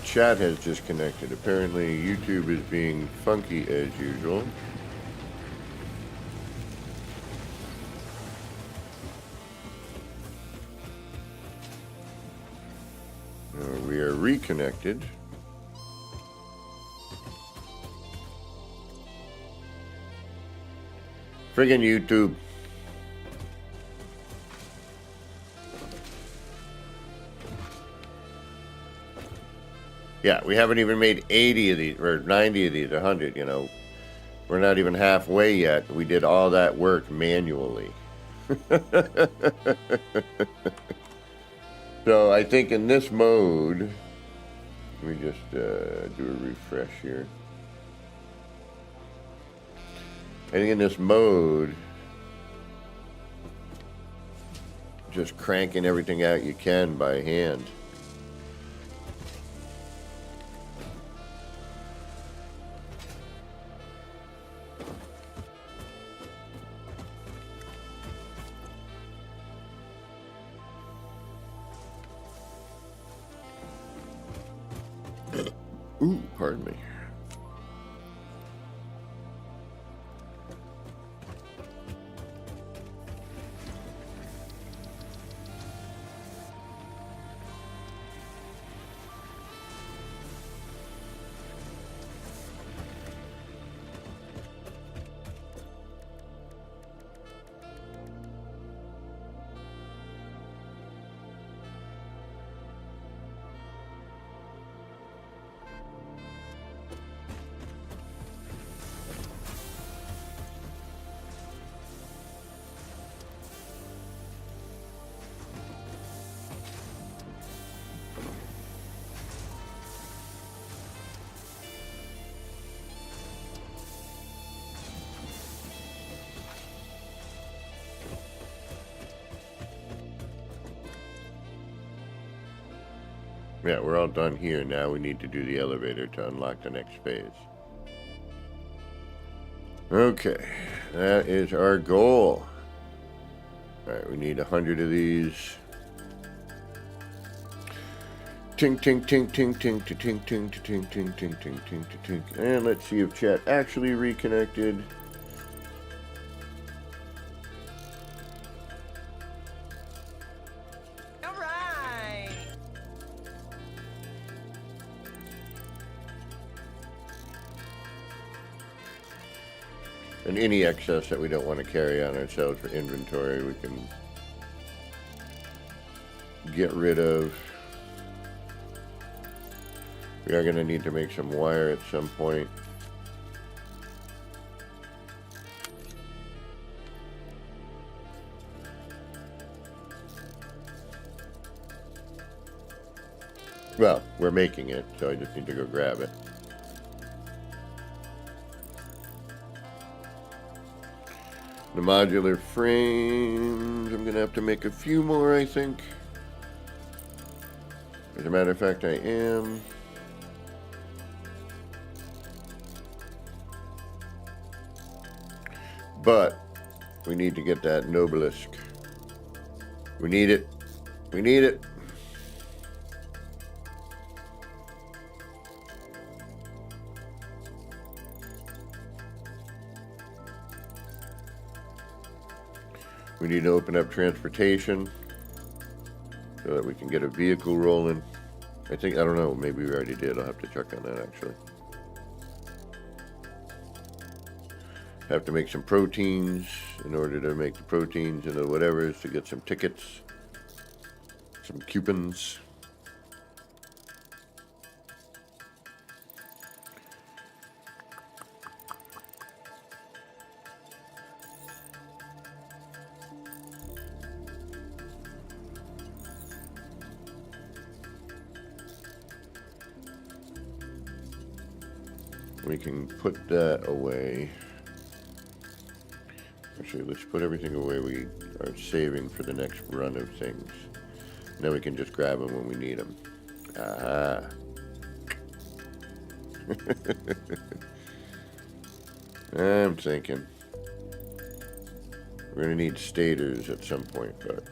Chat has disconnected. Apparently YouTube is being funky as usual. We are reconnected. Friggin' YouTube. Yeah, we haven't even made 80 of these, or 90 of these, 100, you know. We're not even halfway yet. We did all that work manually. So I think in this mode, let me just do a refresh here. I think in this mode, just cranking everything out you can by hand. Ooh, pardon me. Yeah, we're all done here. Now we need to do the elevator to unlock the next phase. Okay, that is our goal. Alright, we need 100 of these. Tink, tink, tink, tink, tink, tink, tink, tink, tink, tink, tink, tink, tink. And let's see if chat actually reconnected. All right. And any excess that we don't want to carry on ourselves for inventory, we can get rid of. We are going to need to make some wire at some point. Well, we're making it, so I just need to go grab it. The modular frames, I'm going to have to make a few more, I think. As a matter of fact, I am. But we need to get that Nobelisk. We need it. We need it. We need to open up transportation so that we can get a vehicle rolling. I don't know, maybe we already did. I'll have to check on that actually. Have to make some proteins in order to make the proteins into whatever's to get some tickets, some coupons. We can put that away. Actually, let's put everything away we are saving for the next run of things. And then we can just grab them when we need them. Ah. I'm thinking. We're going to need stators at some point, but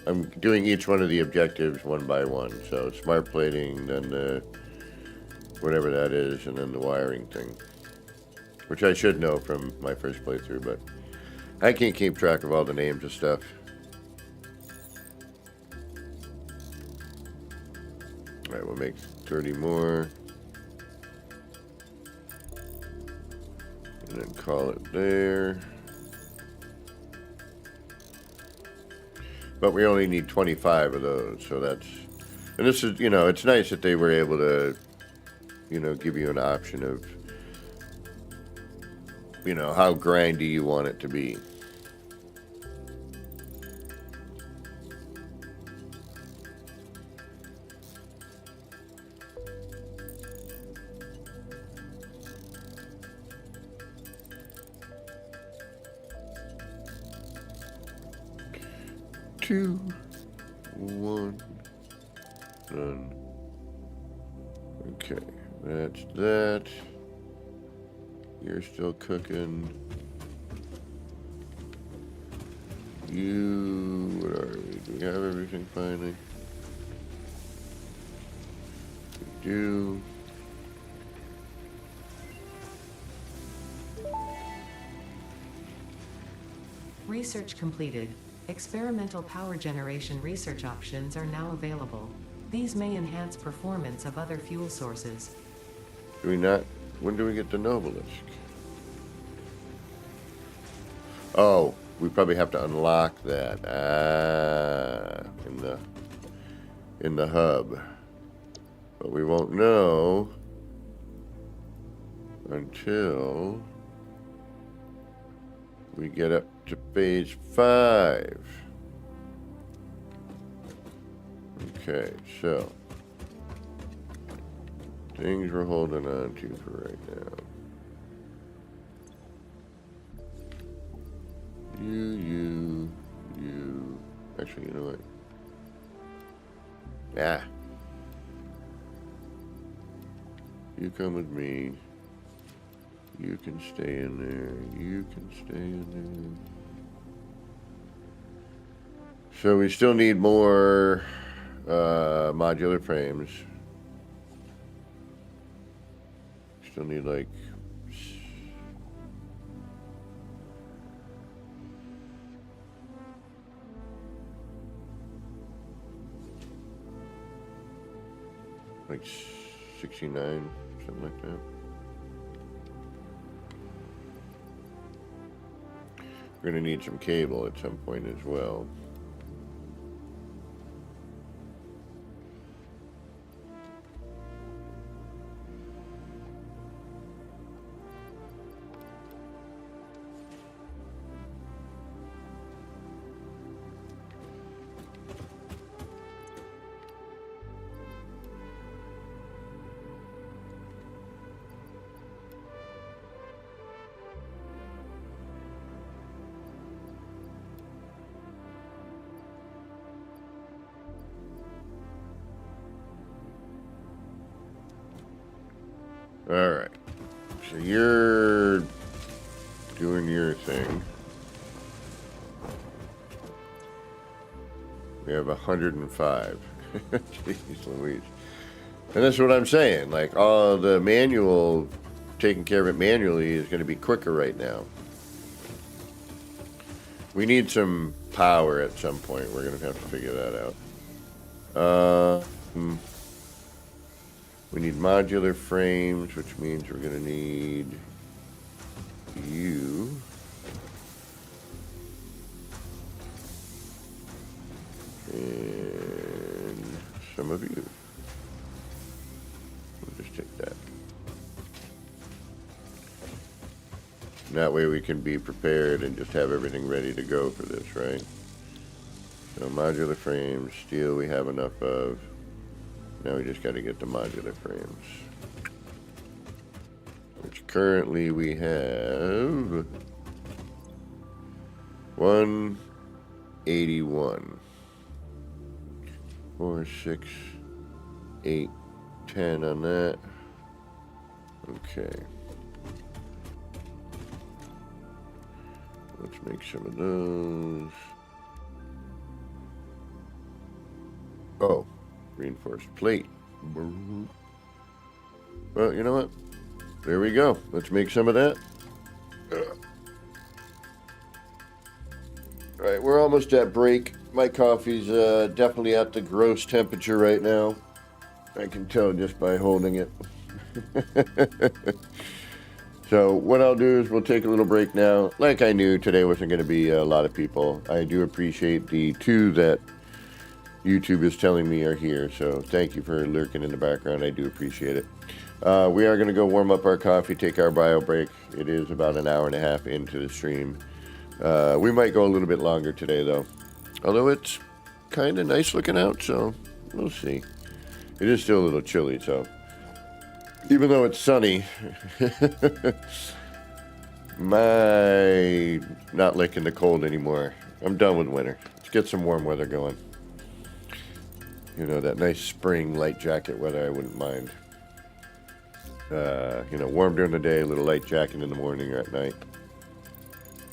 I'm doing each one of the objectives one by one. So smart plating, then the whatever that is, and then the wiring thing. Which I should know from my first playthrough, but I can't keep track of all the names of stuff. Alright, we'll make 30 more. And then call it there. But we only need 25 of those, so that's... And this is, you know, it's nice that they were able to, you know, give you an option of, you know, how grindy you want it to be. Two, one, done. Okay, that's that. You're still cooking. You, what are we? Do we have everything finally? We do. Research completed. Experimental power generation research options are now available. These may enhance performance of other fuel sources. Do we not? When do we get the Nobelisk? Oh, we probably have to unlock that. Ah, in the hub. But we won't know until we get up to phase 5. Okay, so things we're holding on to for right now. You. Actually, you know what? Yeah. You come with me. You can stay in there. You can stay in there. So we still need more modular frames. Still need like like 69, something like that. We're gonna need some cable at some point as well. All right, so you're doing your thing. We have 105. Jeez Louise. And that's what I'm saying. Like, all the manual, taking care of it manually is going to be quicker right now. We need some power at some point. We're going to have to figure that out. We need modular frames, which means we're going to need you. And some of you. We'll just take that. And that way we can be prepared and just have everything ready to go for this, right? So modular frames, steel we have enough of. Now we just got to get the modular frames. Which currently we have 181. 4, 6, 8, 10 on that. Okay. Let's make some of those. Oh, reinforced plate. Well, you know what? There we go. Let's make some of that. All right, we're almost at break. My coffee's definitely at the gross temperature right now. I can tell just by holding it. So what I'll do is we'll take a little break now. Like I knew today wasn't going to be a lot of people. I do appreciate the 2 that YouTube is telling me are here. So thank you for lurking in the background. I do appreciate it. We are going to go warm up our coffee, take our bio break. It is about an hour and a half into the stream. We might go a little bit longer today, though. Although it's kind of nice looking out, so we'll see. It is still a little chilly, so even though it's sunny, my not liking the cold anymore. I'm done with winter. Let's get some warm weather going. You know, that nice spring light jacket weather, I wouldn't mind. You know, warm during the day, a little light jacket in the morning or at night.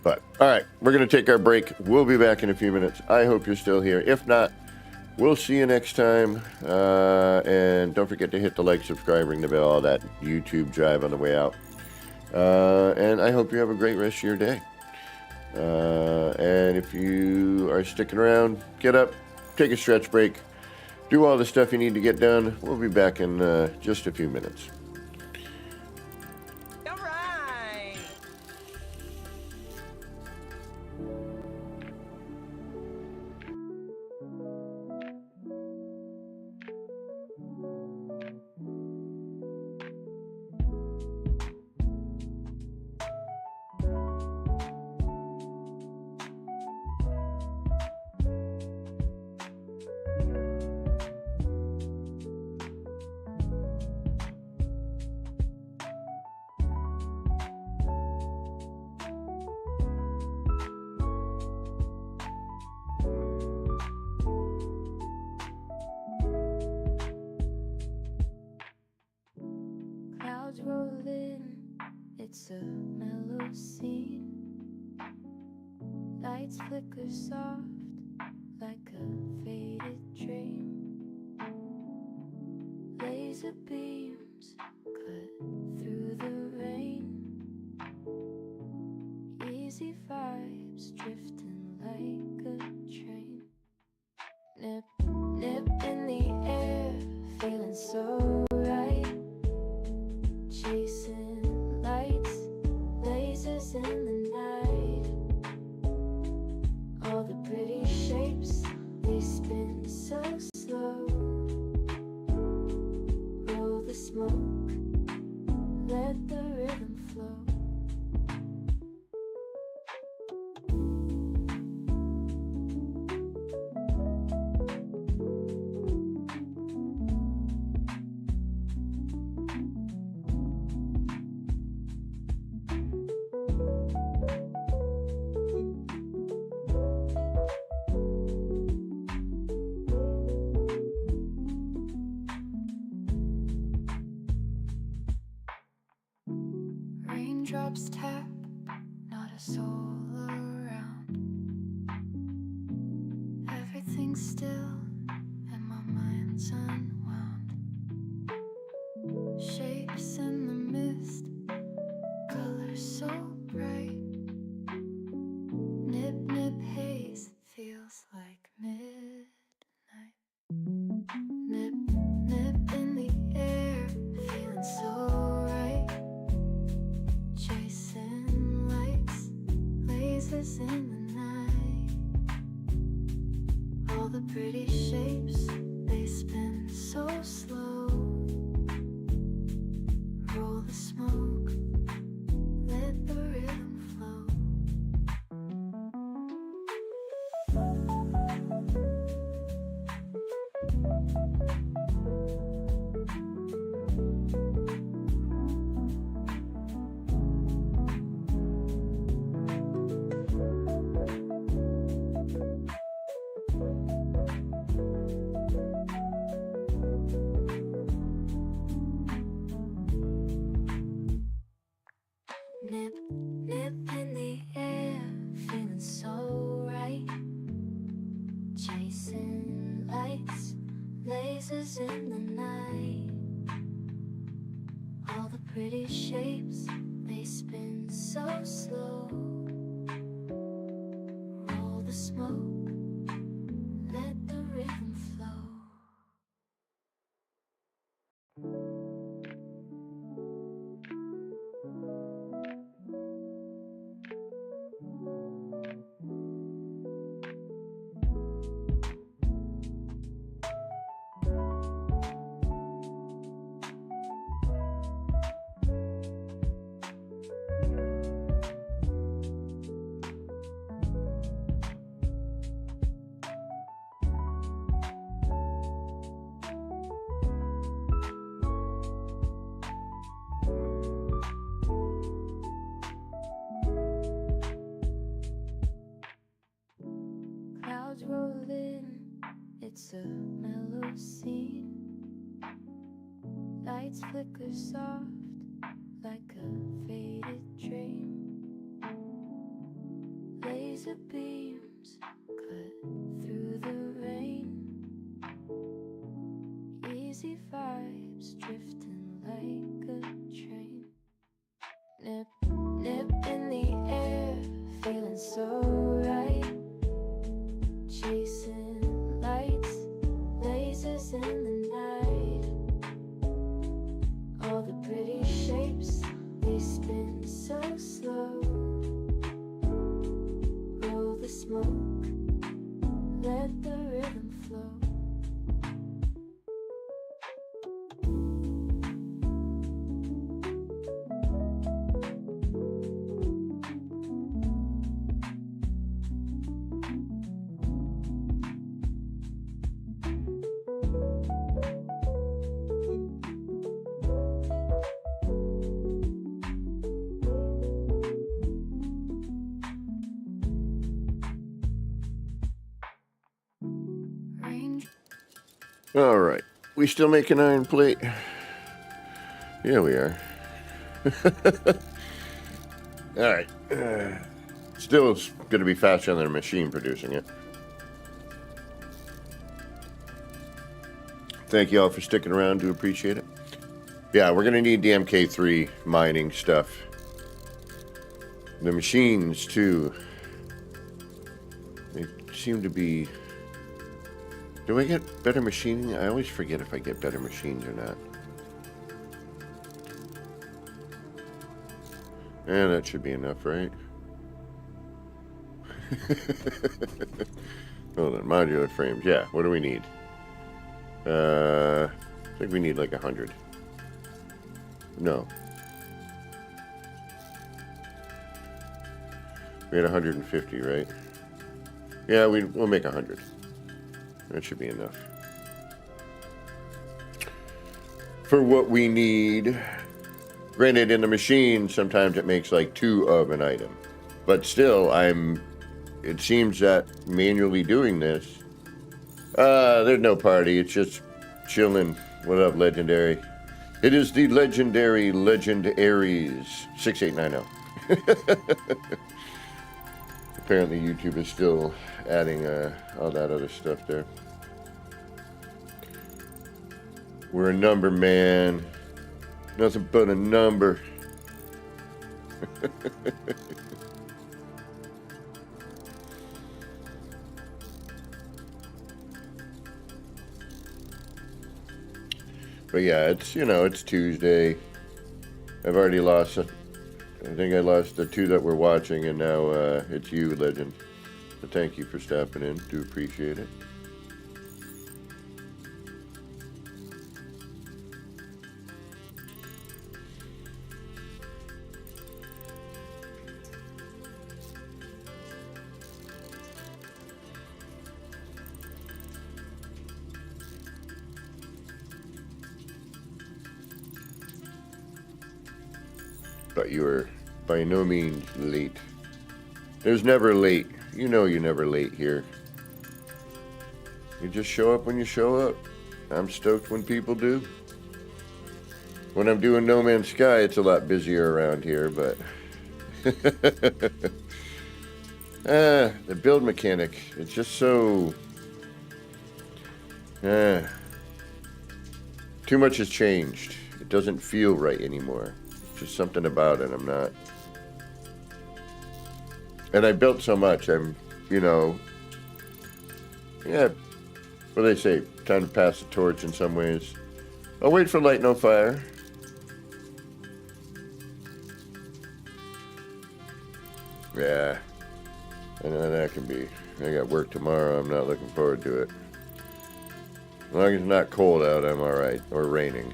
But, all right, we're going to take our break. We'll be back in a few minutes. I hope you're still here. If not, we'll see you next time. And don't forget to hit the like, subscribe, ring the bell, all that YouTube jive on the way out. And I hope you have a great rest of your day. And if you are sticking around, get up, take a stretch break, do all the stuff you need to get done. We'll be back in just a few minutes. All right. It's a mellow scene. Lights flicker soft like a faded dream. Laser beams cut through the rain. Easy vibes drifting like a train. Nip, nip in the air, feeling so right. Chasing lights, lasers in the night. All the pretty shapes, they spin so slow. Roll the smoke, let the rhythm flow. Raindrops tap, not a soul around. Everything's still and my mind's unwound. Shapes in the mist, colors so bright. Nip, nip haze, feels like midnight. Nip, nip in the air, feeling so right. Chasing lights, lasers in the night. All the pretty shapes, they spin so slow. Roll the smoke, let the rhythm flow. Nip, nip in the air, feeling so right. Chasing lights, lasers in the night. All the pretty shapes, they spin so slow. Roll the smoke, let the rhythm flow. Clouds roll in, it's a mellow scene. Lights flicker soft like a faded dream. Laser beams cut through the rain. Easy vibes drifting like a train. Nip, nip in the air, feeling so right. Chasing lights, lasers in the night. All the pretty shapes, they spin so slow. Roll the smoke, let the rhythm flow. All right. We still making iron plate? Yeah, we are. Alright. Still, it's going to be faster than a machine producing it. Thank you all for sticking around. Do appreciate it. Yeah, we're going to need the MK3 mining stuff. The machines, too. They seem to be... Do I get better machining? I always forget if I get better machines or not. Yeah, that should be enough, right? Hold on, modular frames. Yeah, what do we need? I think we need like 100. No. We had 150, right? Yeah, we'll make 100. That should be enough. For what we need. Granted, in the machine, sometimes it makes like 2 of an item. But still, it seems that manually doing this, there's no party. It's just chilling. What up, Legendary? It is the legendary Legendaries 6890. Apparently, YouTube is still adding all that other stuff there. We're a number, man. Nothing but a number. But yeah, it's Tuesday. I've already lost, I think I lost the 2 that we're watching, and now it's you, Legend. So thank you for stopping in. Do appreciate it. But you are by no means late. There's never late. You know you're never late here. You just show up when you show up. I'm stoked when people do. When I'm doing No Man's Sky, it's a lot busier around here, but... the build mechanic, it's just so... too much has changed. It doesn't feel right anymore. Just something about it, I'm not. And I built so much, yeah, what do they say? Time to pass the torch in some ways. I'll wait for light, no fire. Yeah, I know that can be. I got work tomorrow, I'm not looking forward to it. As long as it's not cold out, I'm alright. Or raining.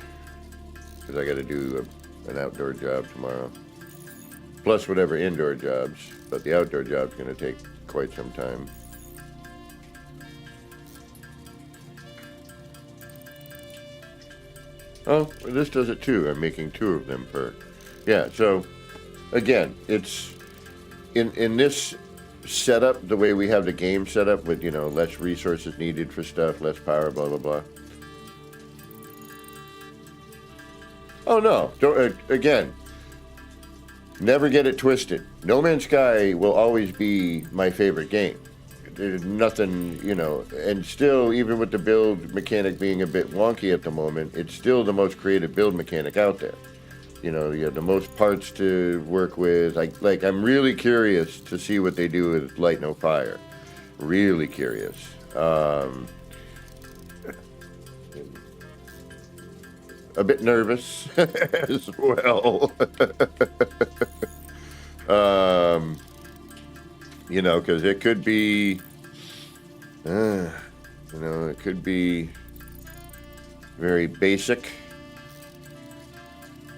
Because I got to do an outdoor job tomorrow. Plus whatever indoor jobs. But the outdoor job's going to take quite some time. Oh, this does it too. I'm making 2 of them per. Yeah, so again, it's in this setup, the way we have the game set up with, less resources needed for stuff, less power, blah, blah, blah. Oh no, don't, again, never get it twisted. No Man's Sky will always be my favorite game. There's nothing, and still, even with the build mechanic being a bit wonky at the moment, it's still the most creative build mechanic out there. You have the most parts to work with. I'm really curious to see what they do with Light No Fire. Really curious. A bit nervous as well. Because it could be, it could be very basic,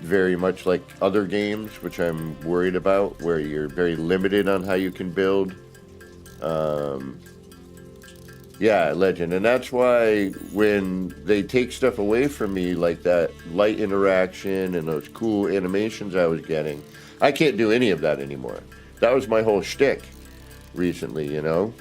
very much like other games, which I'm worried about, where you're very limited on how you can build. Yeah, Legend. And that's why when they take stuff away from me, like that light interaction and those cool animations I was getting, I can't do any of that anymore. That was my whole shtick recently, and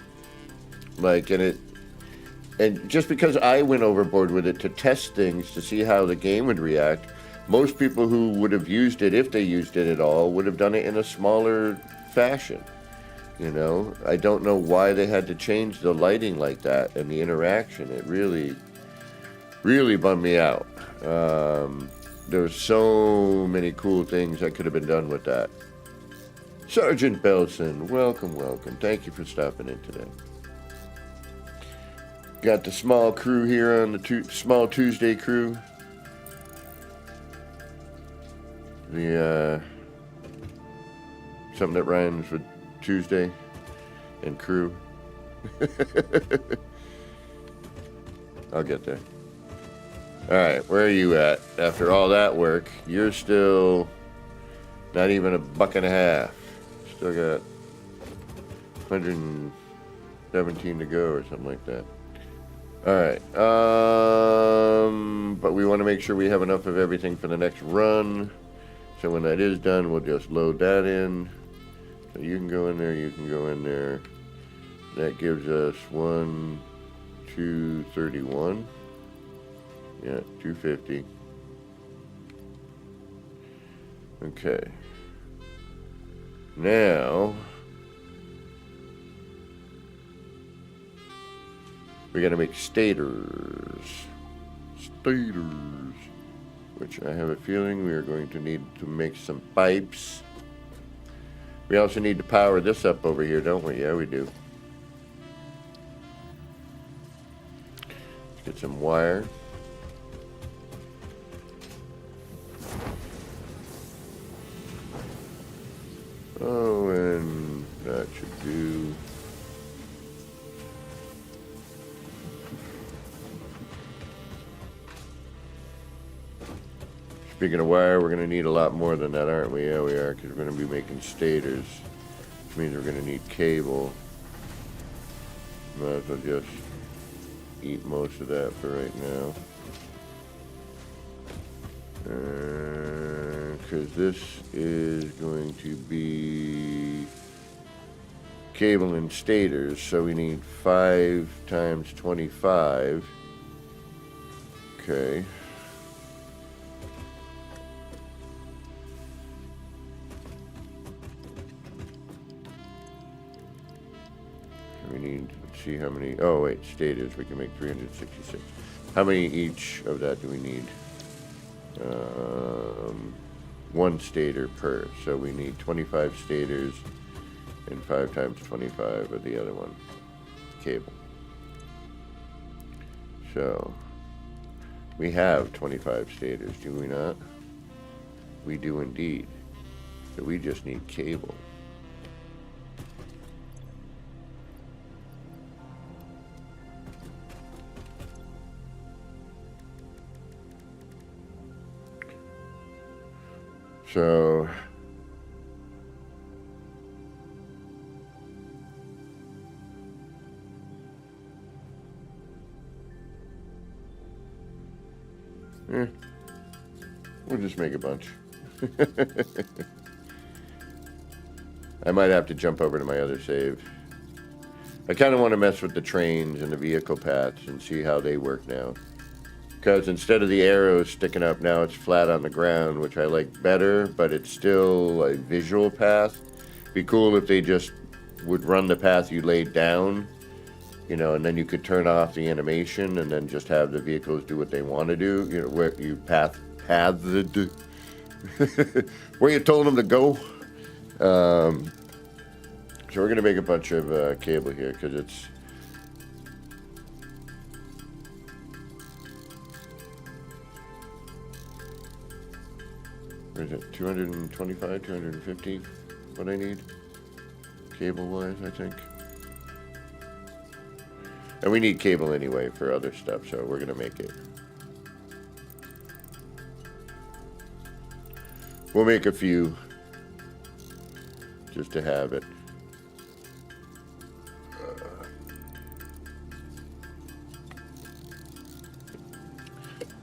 just because I went overboard with it to test things to see how the game would react, most people who would have used it, if they used it at all, would have done it in a smaller fashion. You know, I don't know why they had to change the lighting like that and the interaction. It really, really bummed me out. There's so many cool things that could have been done with that. Sergeant Belson, welcome, welcome. Thank you for stopping in today. Got the small crew here on the small Tuesday crew. The something that rhymes with Tuesday and crew. I'll get there. All right, where are you at? After all that work, you're still not even $1.50. Still got 117 to go or something like that. All right, but we want to make sure we have enough of everything for the next run. So when that is done, we'll just load that in. So you can go in there, you can go in there. That gives us 231. Yeah, 250. Okay. Now we're gonna make stators. Stators. Which I have a feeling we are going to need to make some pipes. We also need to power this up over here, don't we? Yeah, we do. Let's get some wire. Oh, and that should do. Speaking of wire, we're going to need a lot more than that, aren't we? Yeah, we are, because we're going to be making stators, which means we're going to need cable. Might as well just eat most of that for right now. Because this is going to be cable and stators, so we need 5 times 25. Okay. We need, let's see how many, oh wait, stators, we can make 366. How many each of that do we need? 1 stator per, so we need 25 stators and 5 times 25 of the other one, cable. So, we have 25 stators, do we not? We do indeed. So we just need cable. So we'll just make a bunch. I might have to jump over to my other save. I kind of want to mess with the trains and the vehicle paths and see how they work now. Because instead of the arrows sticking up, now it's flat on the ground, which I like better, but it's still a visual path. Be cool if they just would run the path you laid down, you know, and then you could turn off the animation and then just have the vehicles do what they want to do, you know, where you pathed where you told them to go. So we're going to make a bunch of cable here because it's where is it? 225, 250, what I need, cable-wise, I think. And we need cable anyway for other stuff, so we're gonna make it. We'll make a few, just to have it.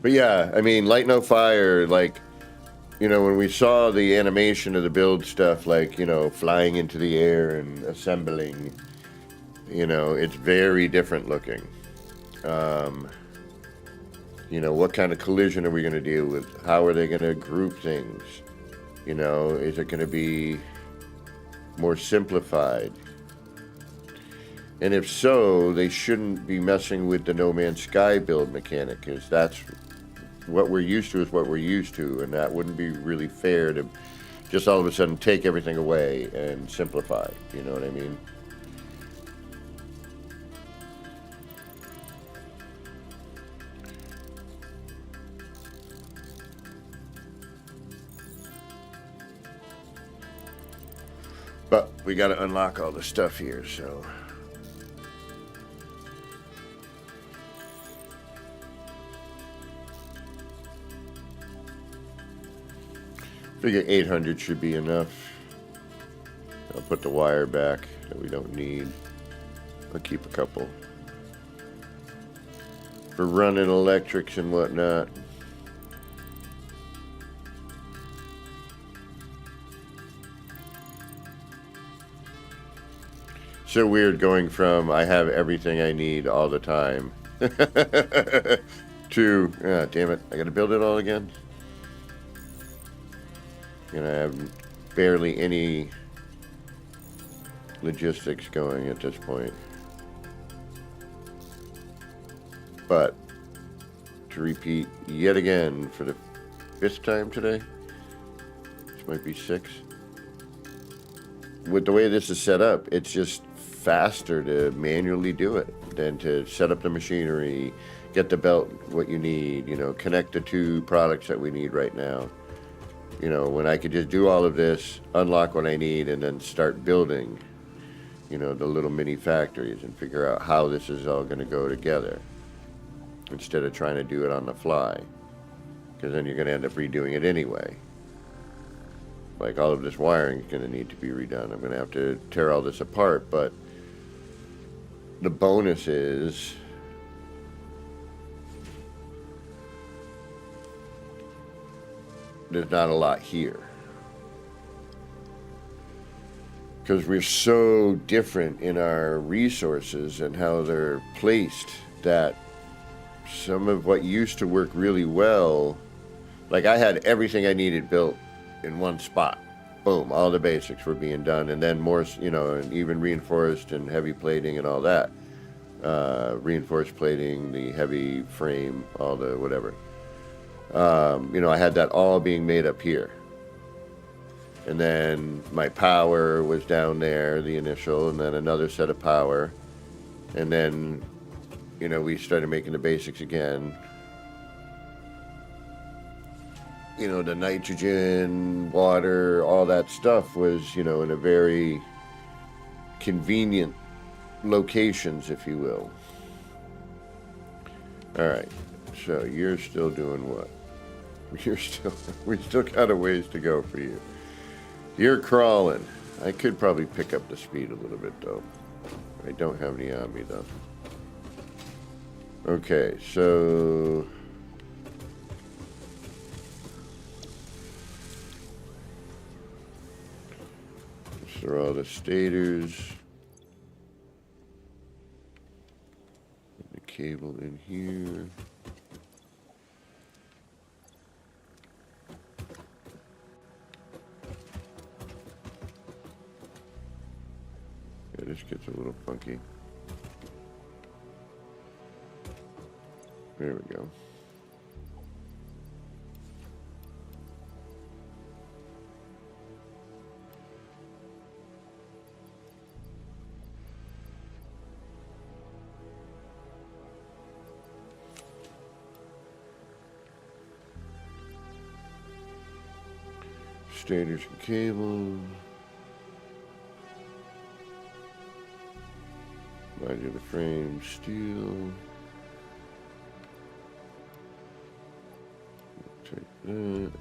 But yeah, I mean, Light No Fire, like, you know, when we saw the animation of the build stuff, like, you know, flying into the air and assembling, you know, it's very different looking. You know, what kind of collision are we going to deal with? How are they going to group things? You know, is it going to be more simplified? And if so, they shouldn't be messing with the No Man's Sky build mechanic, because that's what we're used to is what we're used to, and that wouldn't be really fair to just all of a sudden take everything away and simplify. You know what I mean? But we got to unlock all the stuff here, so. Figure 800 should be enough. I'll put the wire back that we don't need. I'll keep a couple for running electrics and whatnot. So weird going from I have everything I need all the time to, damn it, I gotta build it all again. And I have barely any logistics going at this point. But to repeat yet again for the 5th time today, this might be 6th. With the way this is set up, it's just faster to manually do it than to set up the machinery, get the belt what you need, you know, connect the 2 products that we need right now. You know, when I could just do all of this, unlock what I need, and then start building, you know, the little mini factories and figure out how this is all going to go together instead of trying to do it on the fly, because then you're going to end up redoing it anyway. Like, all of this wiring is going to need to be redone. I'm going to have to tear all this apart, but the bonus is there's not a lot here, because we're so different in our resources and how they're placed that some of what used to work really well, like I had everything I needed built in one spot. Boom, all the basics were being done, and then more, you know, and even reinforced and heavy plating and all that. Reinforced plating, the heavy frame, all the whatever. You know, I had that all being made up here. And then my power was down there, the initial, and then another set of power. And then, you know, we started making the basics again. You know, the nitrogen, water, all that stuff was, you know, in a very convenient locations, if you will. All right, so you're still doing what? We still got a ways to go for you. You're crawling. I could probably pick up the speed a little bit, though. I don't have any on me, though. Okay, so these are all the stators. The cable in here. This gets a little funky. There we go. Stators and cable. Modular frame, steel. Take that.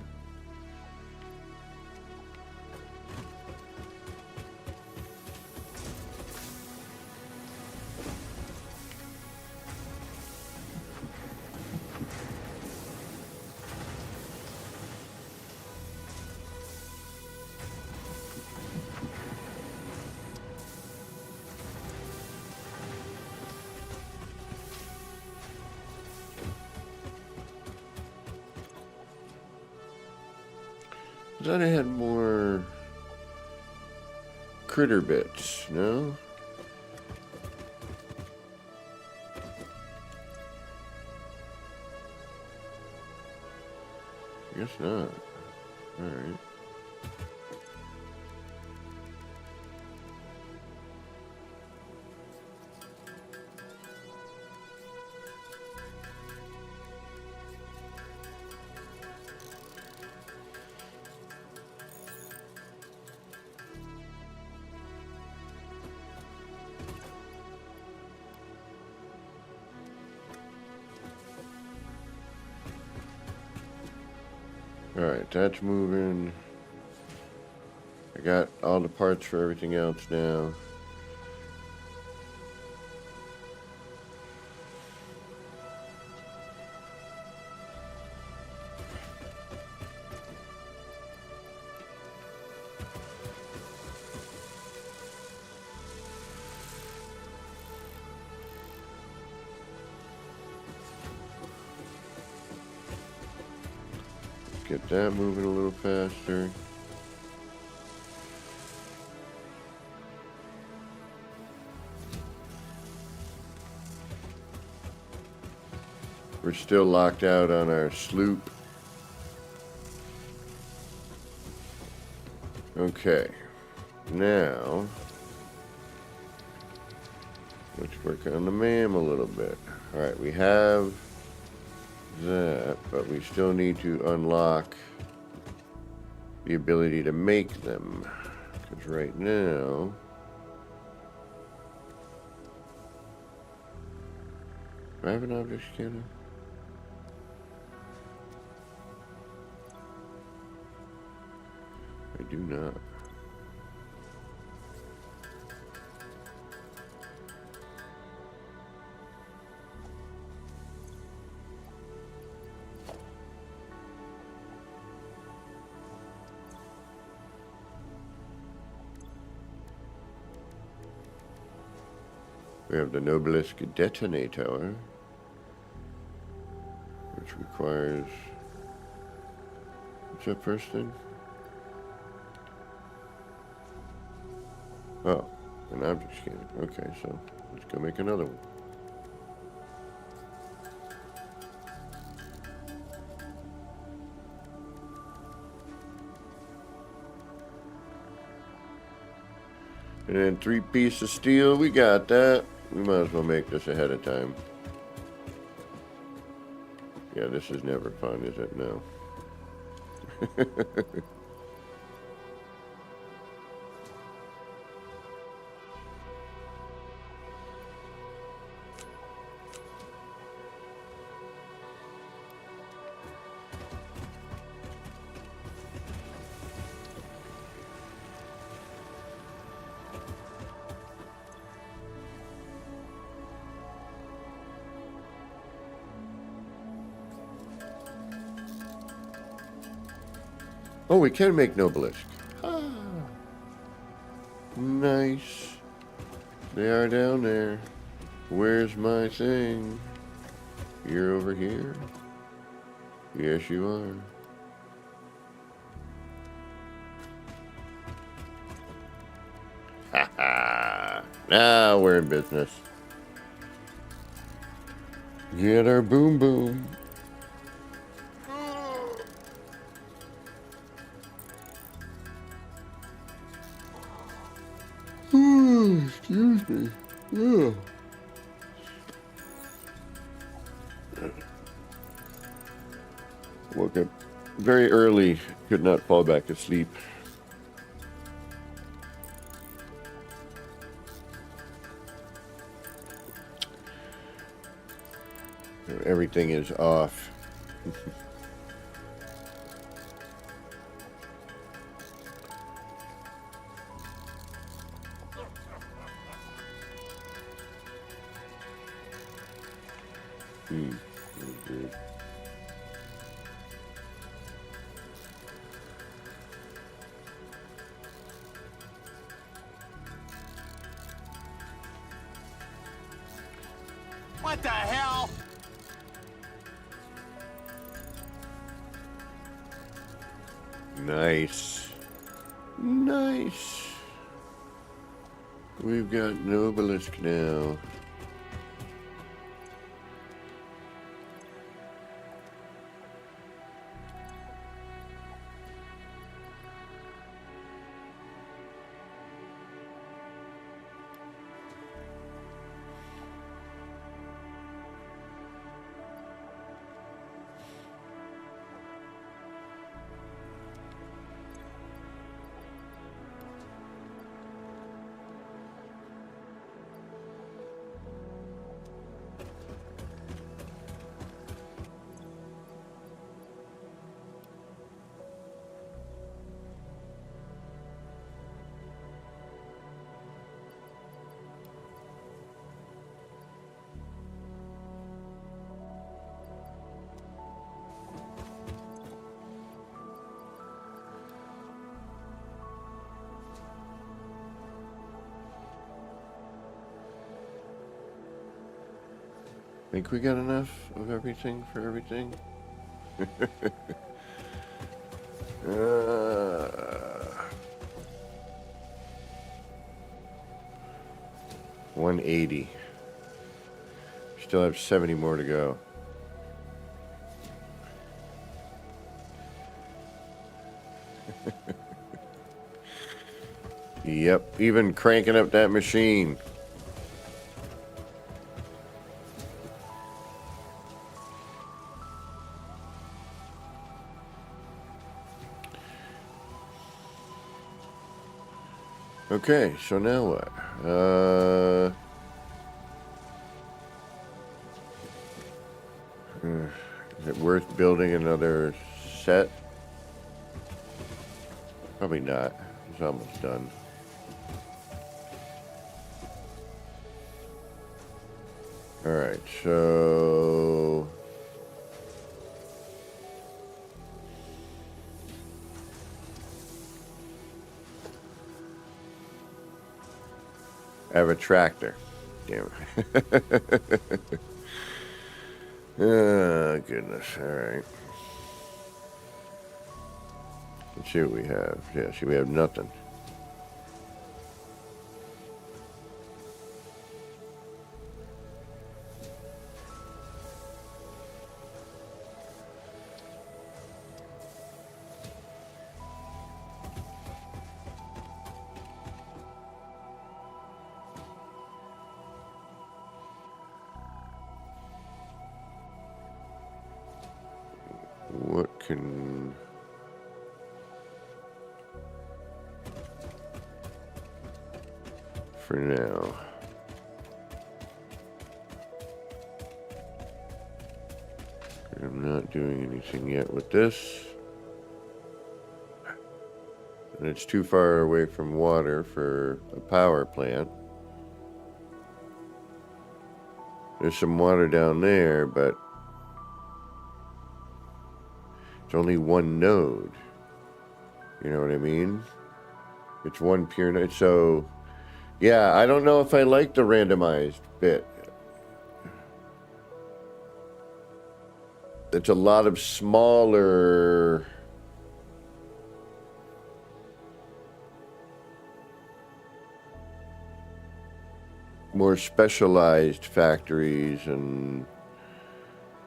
thought I had more critter bits, no? Guess not. Alright. Alright, that's moving. I got all the parts for everything else now. Get that moving a little faster. We're still locked out on our sloop. Okay. Now, let's work on the MAM a little bit. Alright, we have that, but we still need to unlock the ability to make them. Because right now, do I have an object scanner? I do not. We have the Noblisk Detonator, which requires, what's that first thing? Oh, an object scanner. Okay, so let's go make another one. And then 3 pieces of steel, we got that. We might as well make this ahead of time. Yeah, this is never fun, is it? No. Oh, we can make Noblisk. Ah, nice. They are down there. Where's my thing? You're over here? Yes, you are. Ha ha. Now we're in business. Get our boom boom. Excuse me. Yeah. Woke up very early, could not fall back asleep. Everything is off. Okay. What the hell? Nice. Nice. We've got an obelisk now. Think we got enough of everything for everything? 180. Still have 70 more to go. Yep, even cranking up that machine. Okay, so now what? Is it worth building another set? Probably not. It's almost done. Alright, so... I have a tractor. Damn it. Oh, goodness. Alright. Let's see what we have. Yeah, see, we have nothing. What can... For now. I'm not doing anything yet with this. And it's too far away from water for a power plant. There's some water down there, but it's only one node. You know what I mean? It's one pure node. So, yeah, I don't know if I like the randomized bit. It's a lot of smaller... more specialized factories, and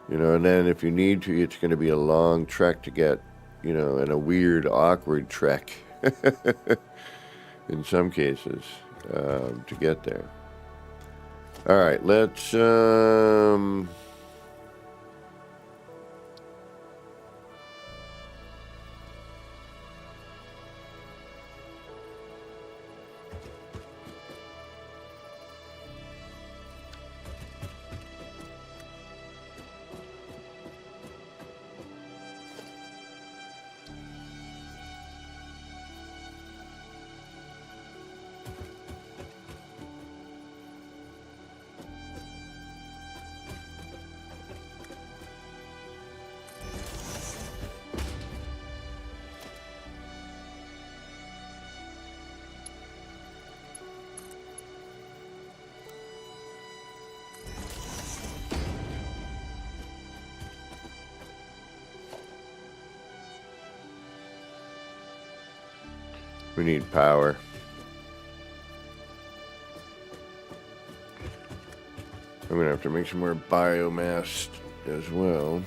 you know, and then if you need to, it's going to be a long trek to get, you know, and a weird, awkward trek in some cases to get there. All right, let's We need power. I'm gonna have to make some more biomass as well.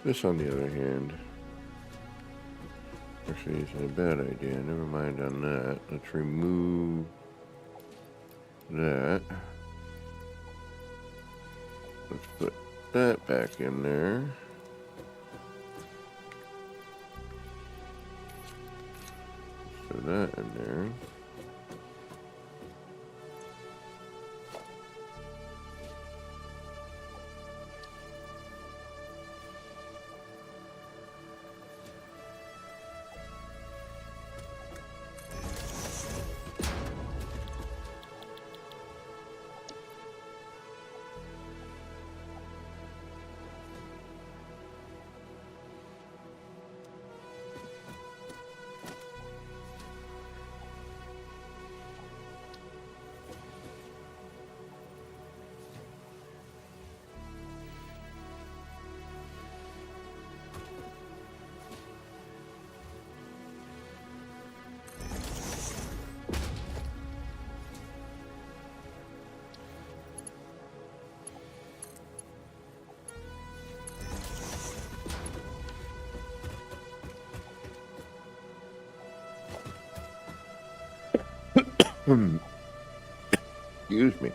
This, on the other hand, actually isn't a bad idea. Never mind on that. Let's remove that. Let's put that back in there. Let's put that in there. Excuse me.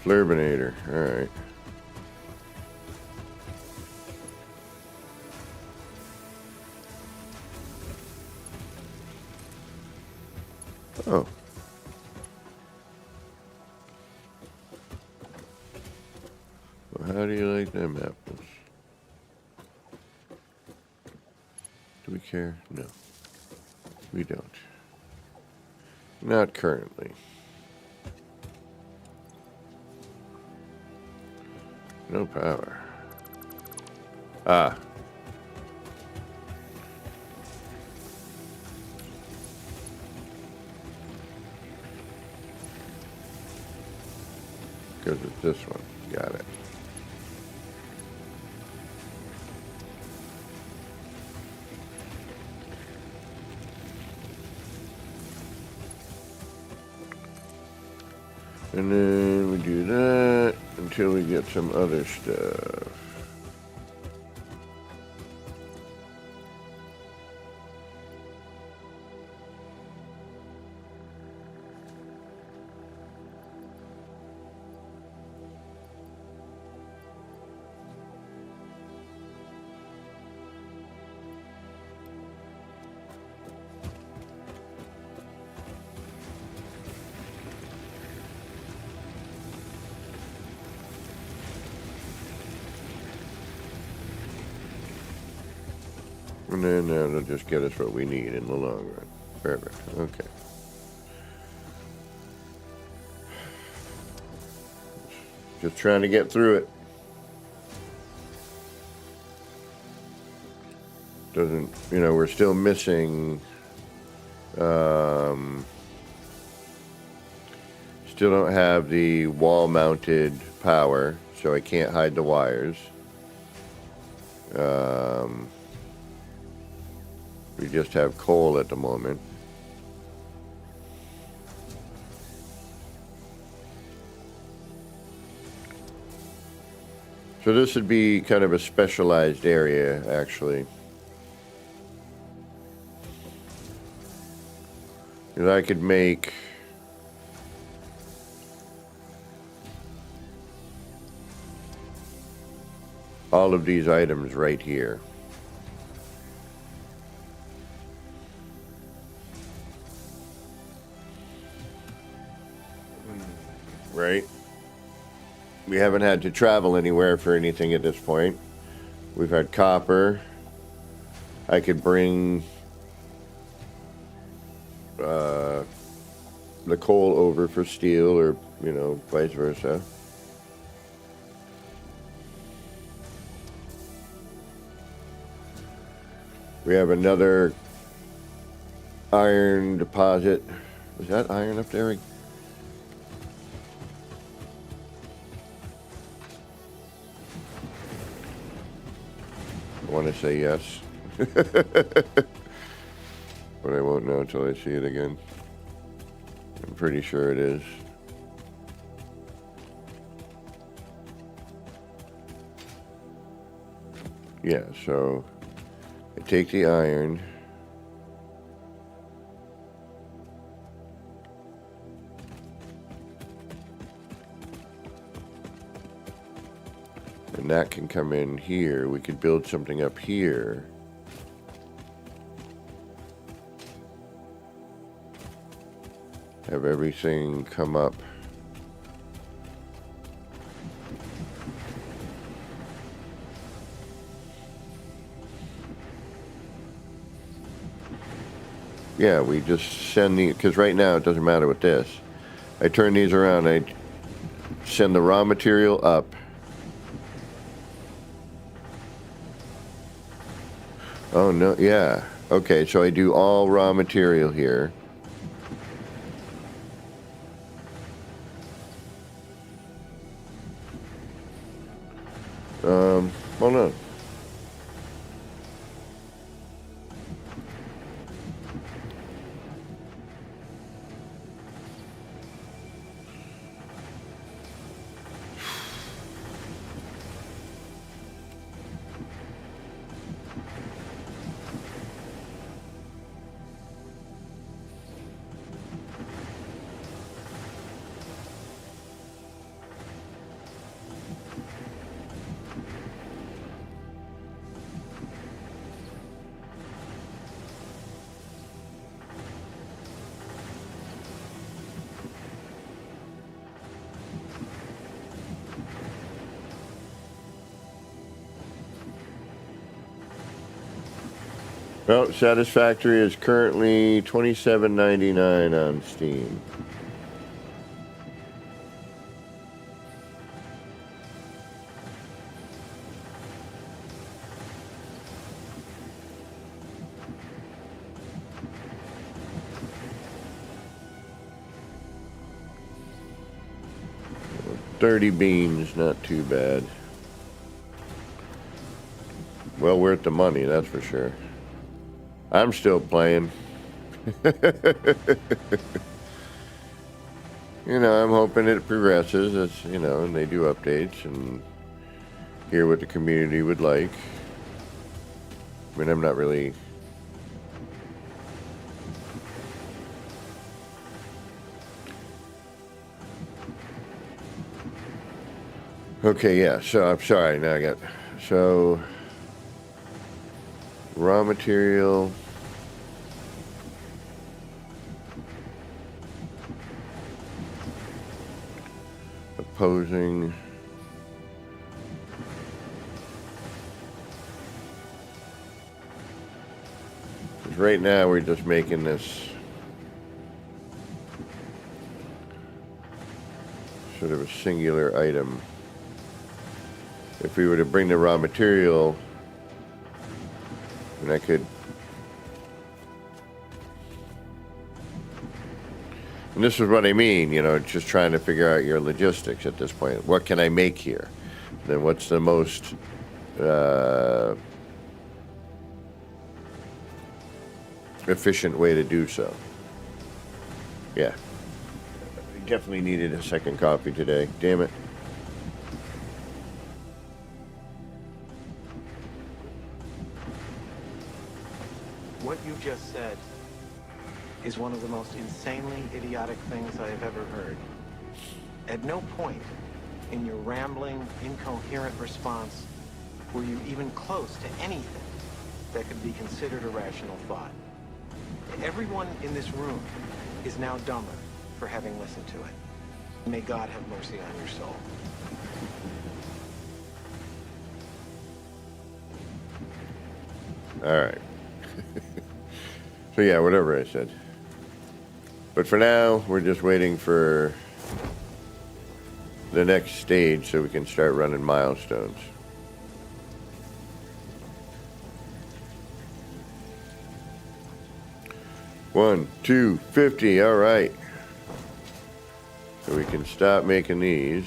Flurbinator, alright. Oh. Well, how do you like them apples? Do we care? No. We don't. Not currently. No power. Ah. Because it's this one. Got it. And then we do that until we get some other stuff. And then that'll just get us what we need in the long run. Perfect. Okay. Just trying to get through it. Doesn't, we're still missing, still don't have the wall mounted power, so I can't hide the wires. We just have coal at the moment. So this would be kind of a specialized area, actually. Because I could make all of these items right here. right? We haven't had to travel anywhere for anything at this point. We've had copper. I could bring the coal over for steel, or, you know, vice versa. We have another iron deposit. Is that iron up there? I want to say yes. But I won't know until I see it again. I'm pretty sure it is. Yeah, so I take the iron. And that can come in here. We could build something up here. Have everything come up. Yeah, we just send the, because right now it doesn't matter with this. I turn these around, I send the raw material up. Oh, no, yeah. Okay, so I do all raw material here. Hold on. Well, Satisfactory is currently $27.99 on Steam. $30 beans, not too bad. Well worth the money, that's for sure. I'm still playing. You know, I'm hoping it progresses. It's, you know, and they do updates and hear what the community would like. I mean, I'm not really... Okay, yeah, so I'm sorry, now I got... So... Raw material... Opposing... Because right now we're just making this... sort of a singular item. If we were to bring the raw material... And I could... And this is what I mean, you know, just trying to figure out your logistics at this point. What can I make here? Then what's the most... efficient way to do so? Yeah. I definitely needed a second coffee today. Damn it. What you just said is one of the most insanely idiotic things I have ever heard. At no point in your rambling, incoherent response were you even close to anything that could be considered a rational thought. Everyone in this room is now dumber for having listened to it. May God have mercy on your soul. Alright. So yeah, whatever I said. But for now, we're just waiting for the next stage so we can start running milestones. One, 2, 50, alright. So we can stop making these.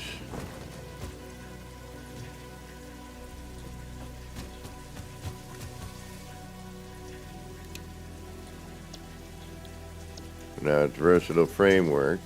Now it's versatile framework.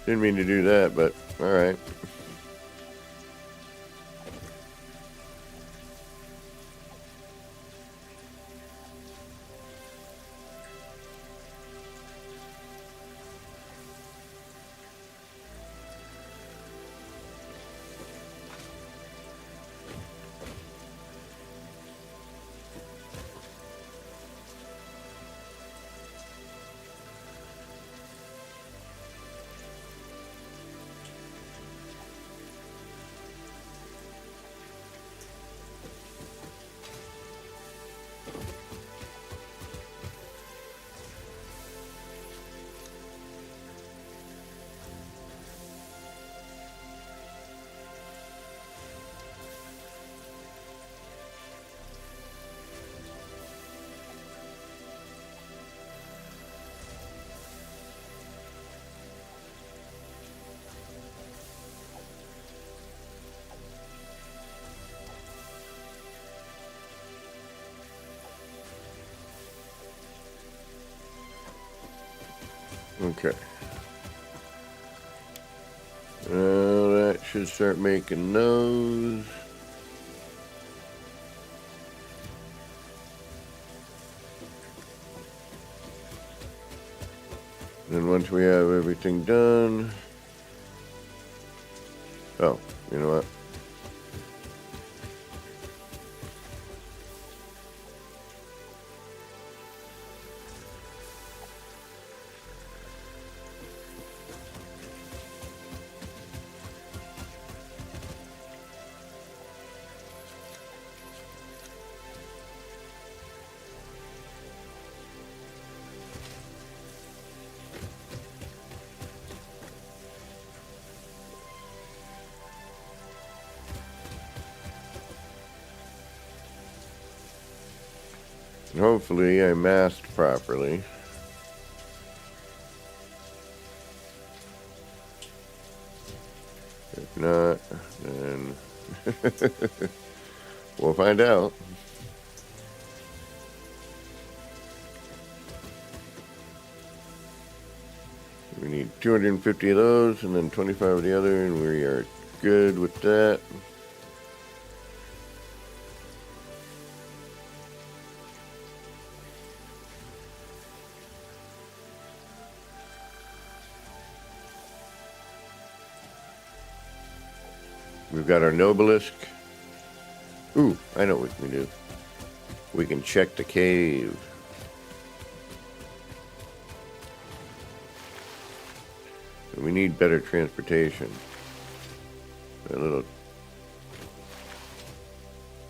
Didn't mean to do that, but alright. Okay. That should start making those. Then once we have everything done. Oh, you know what? Hopefully I masked properly. If not, then we'll find out. We need 250 of those and then 25 of the other, and we are good with that. We've got our Nobelisk. Ooh, I know what we can do. We can check the cave. We need better transportation. That little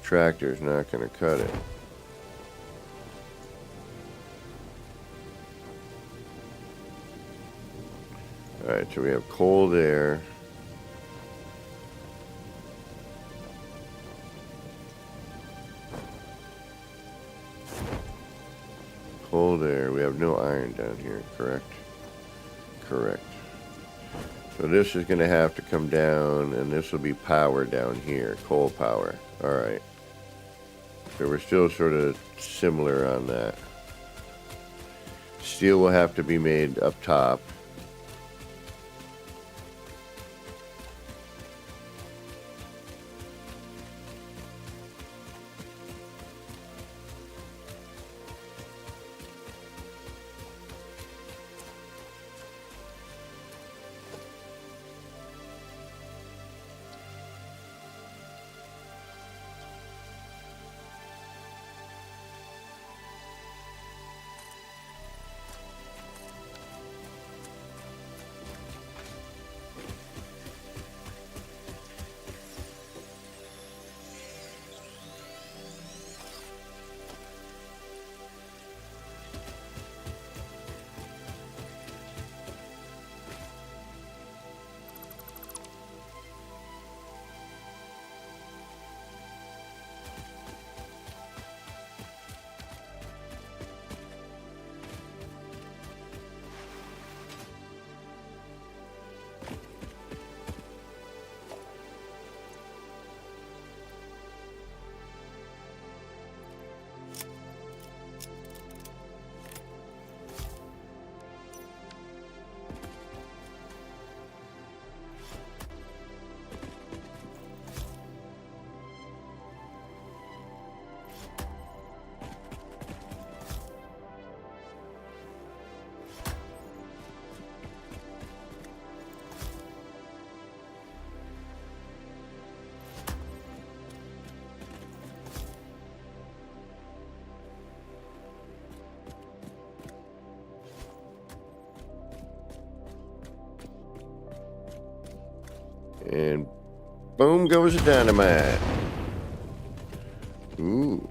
tractor's not going to cut it. Alright, so we have coal there. Coal there. We have no iron down here, correct? Correct. So this is going to have to come down, and this will be power down here, coal power. Alright. So we're still sort of similar on that. Steel will have to be made up top. And boom goes the dynamite. Ooh.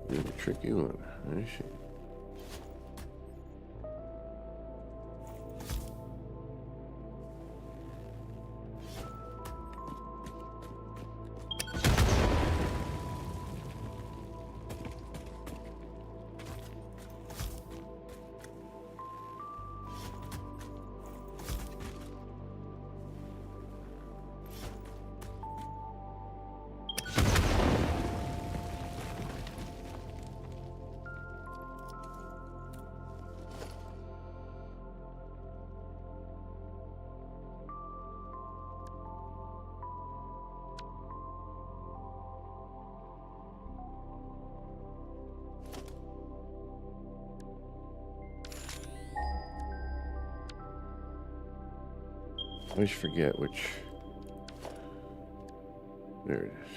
This is a tricky one. Let me see. I always forget which. There it is.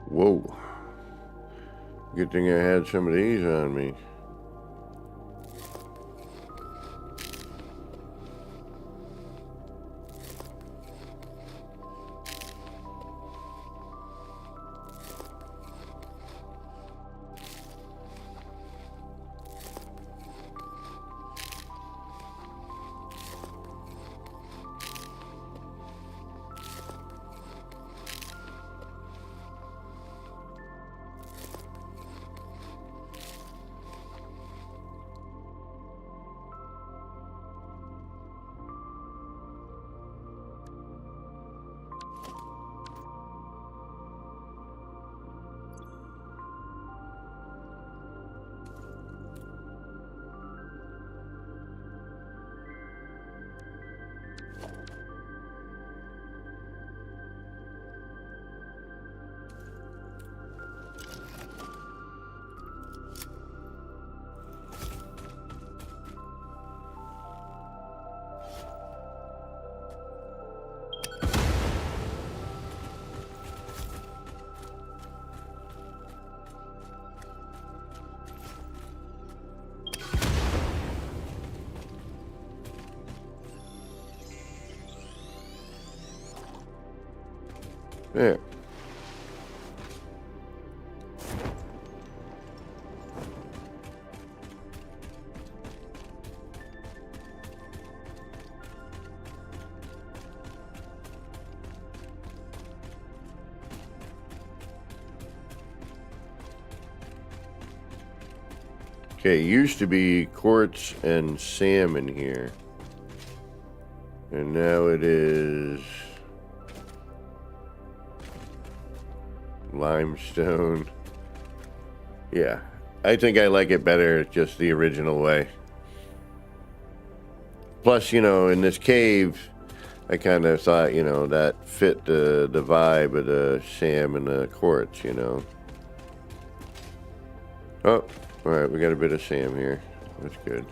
Whoa. Good thing I had some of these on me. There. Okay, it used to be quartz and sand in here. And now it is limestone. Yeah, I think I like it better just the original way. Plus, you know, in this cave, I kind of thought, you know, that fit the vibe of the Sam and the quartz, you know. Oh, all right, we got a bit of Sam here. That's good.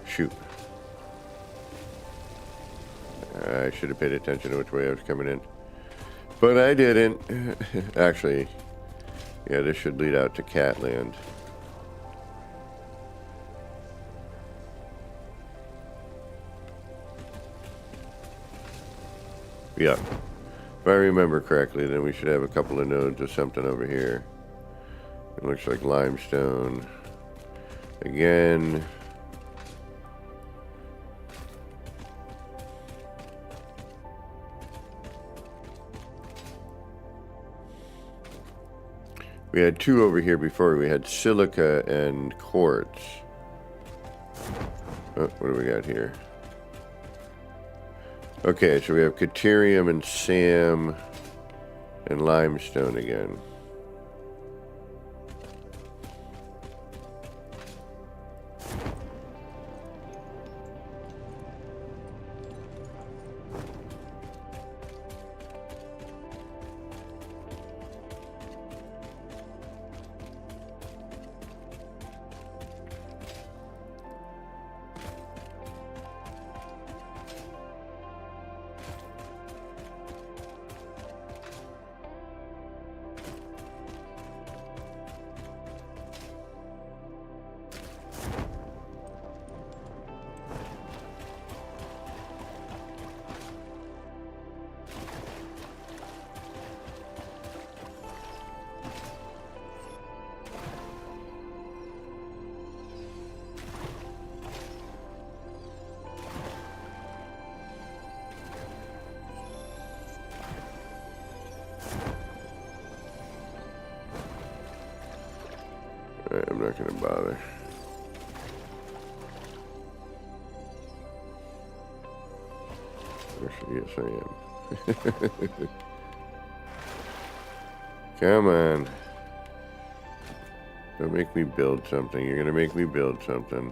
Shoot. I should have paid attention to which way I was coming in. But I didn't. Actually, yeah, this should lead out to Catland. Yeah. If I remember correctly, then we should have a couple of nodes of something over here. It looks like limestone. Again. We had two over here before. We had silica and quartz. Oh, what do we got here? Okay, so we have Caterium and Sam and limestone again. I'm not going to bother. Actually, yes, I am. Come on. Don't make me build something. You're going to make me build something.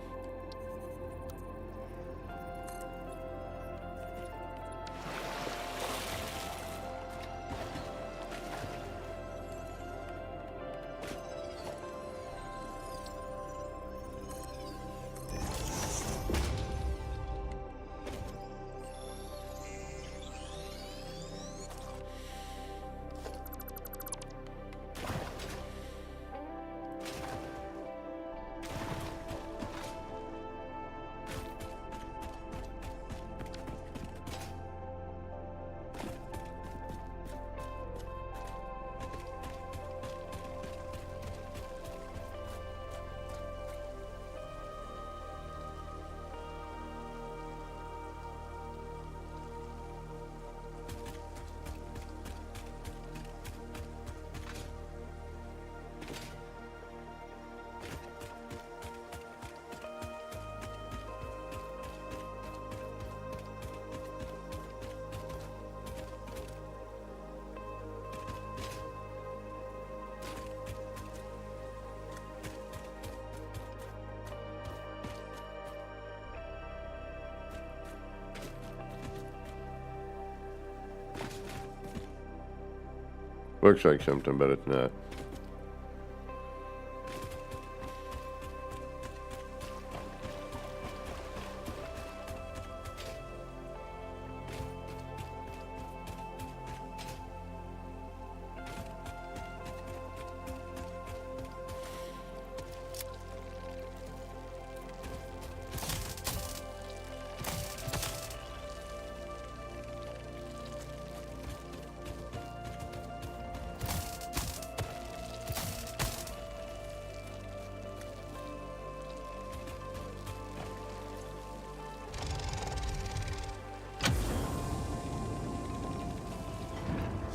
Looks like something, but it's not.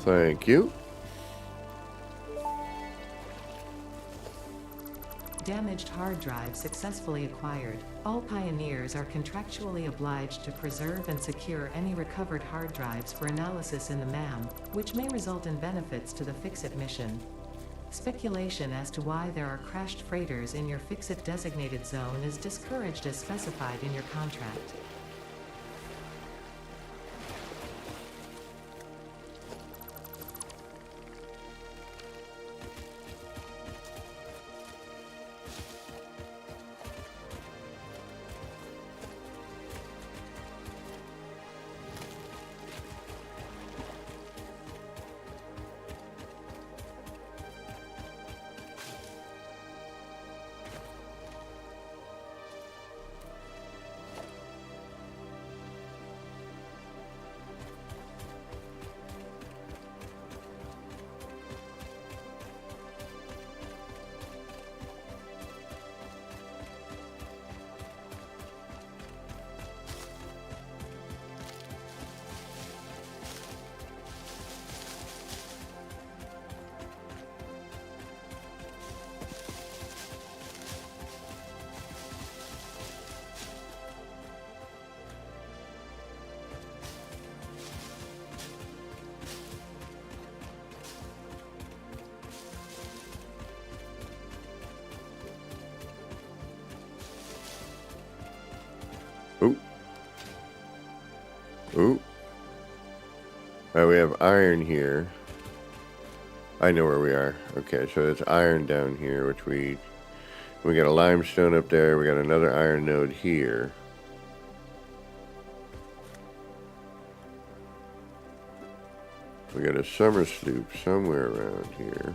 Thank you. Damaged hard drive successfully acquired. All pioneers are contractually obliged to preserve and secure any recovered hard drives for analysis in the MAM, which may result in benefits to the Fix-It mission. Speculation as to why there are crashed freighters in your Fix-It designated zone is discouraged as specified in your contract. Ooh. Ooh. We have iron here. I know where we are. Okay, so it's iron down here, which we got a limestone up there. We got another iron node here. We got a summer sloop somewhere around here.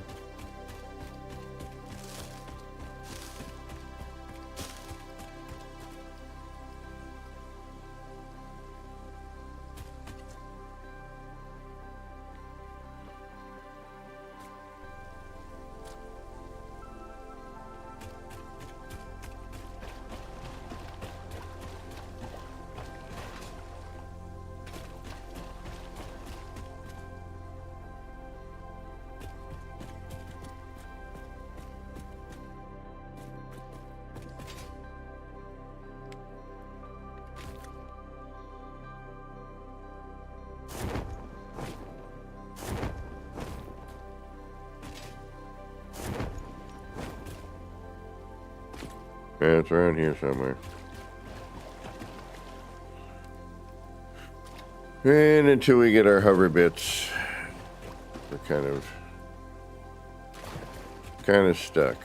Yeah, it's around here somewhere. And until we get our hover bits, we're kind of stuck.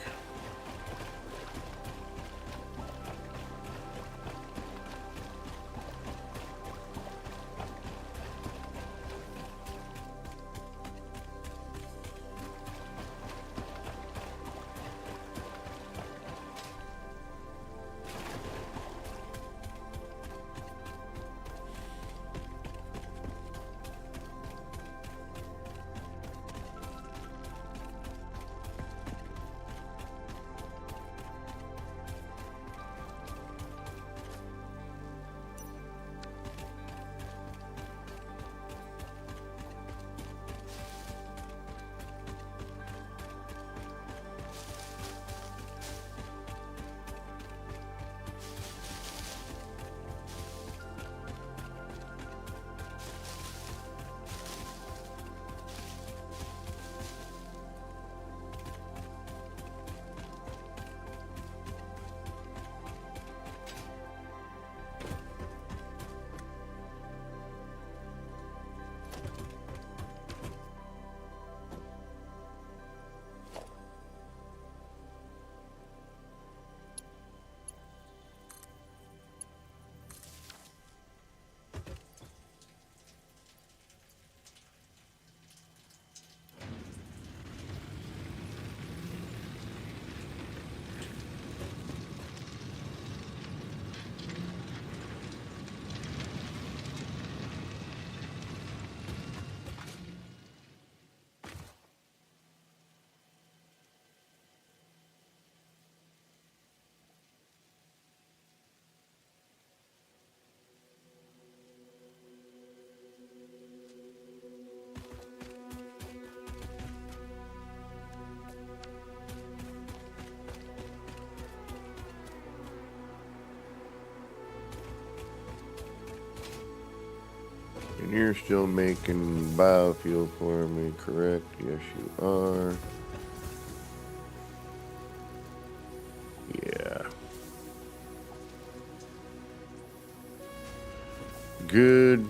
And you're still making biofuel for me, correct? Yes, you are. Yeah. Good.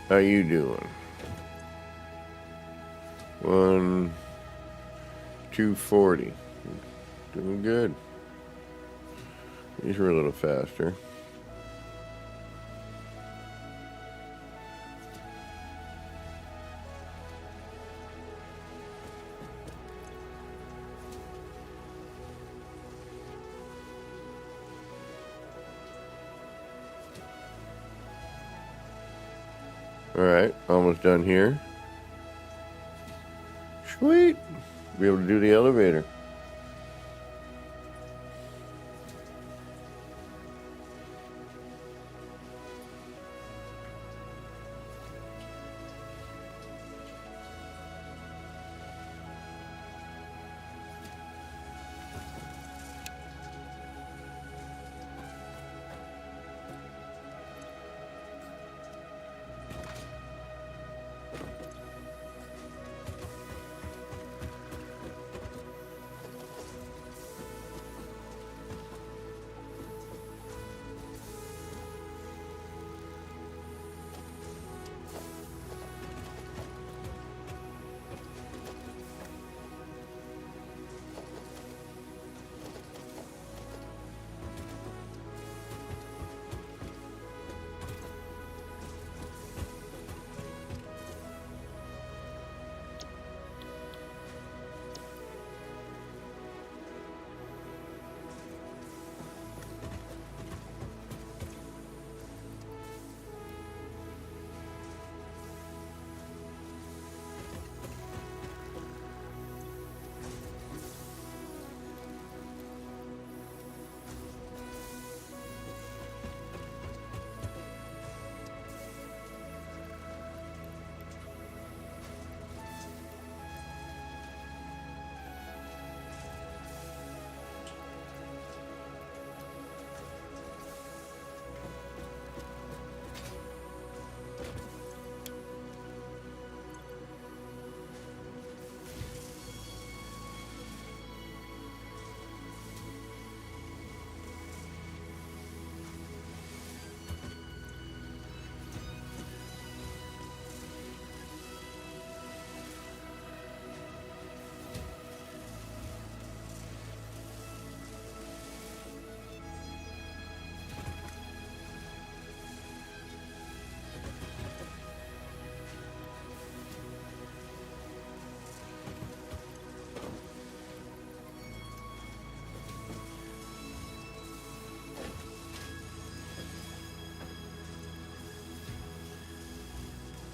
How you doing? 240. Doing good. These were a little faster. Alright, almost done here. Sweet. Be able to do the elevator.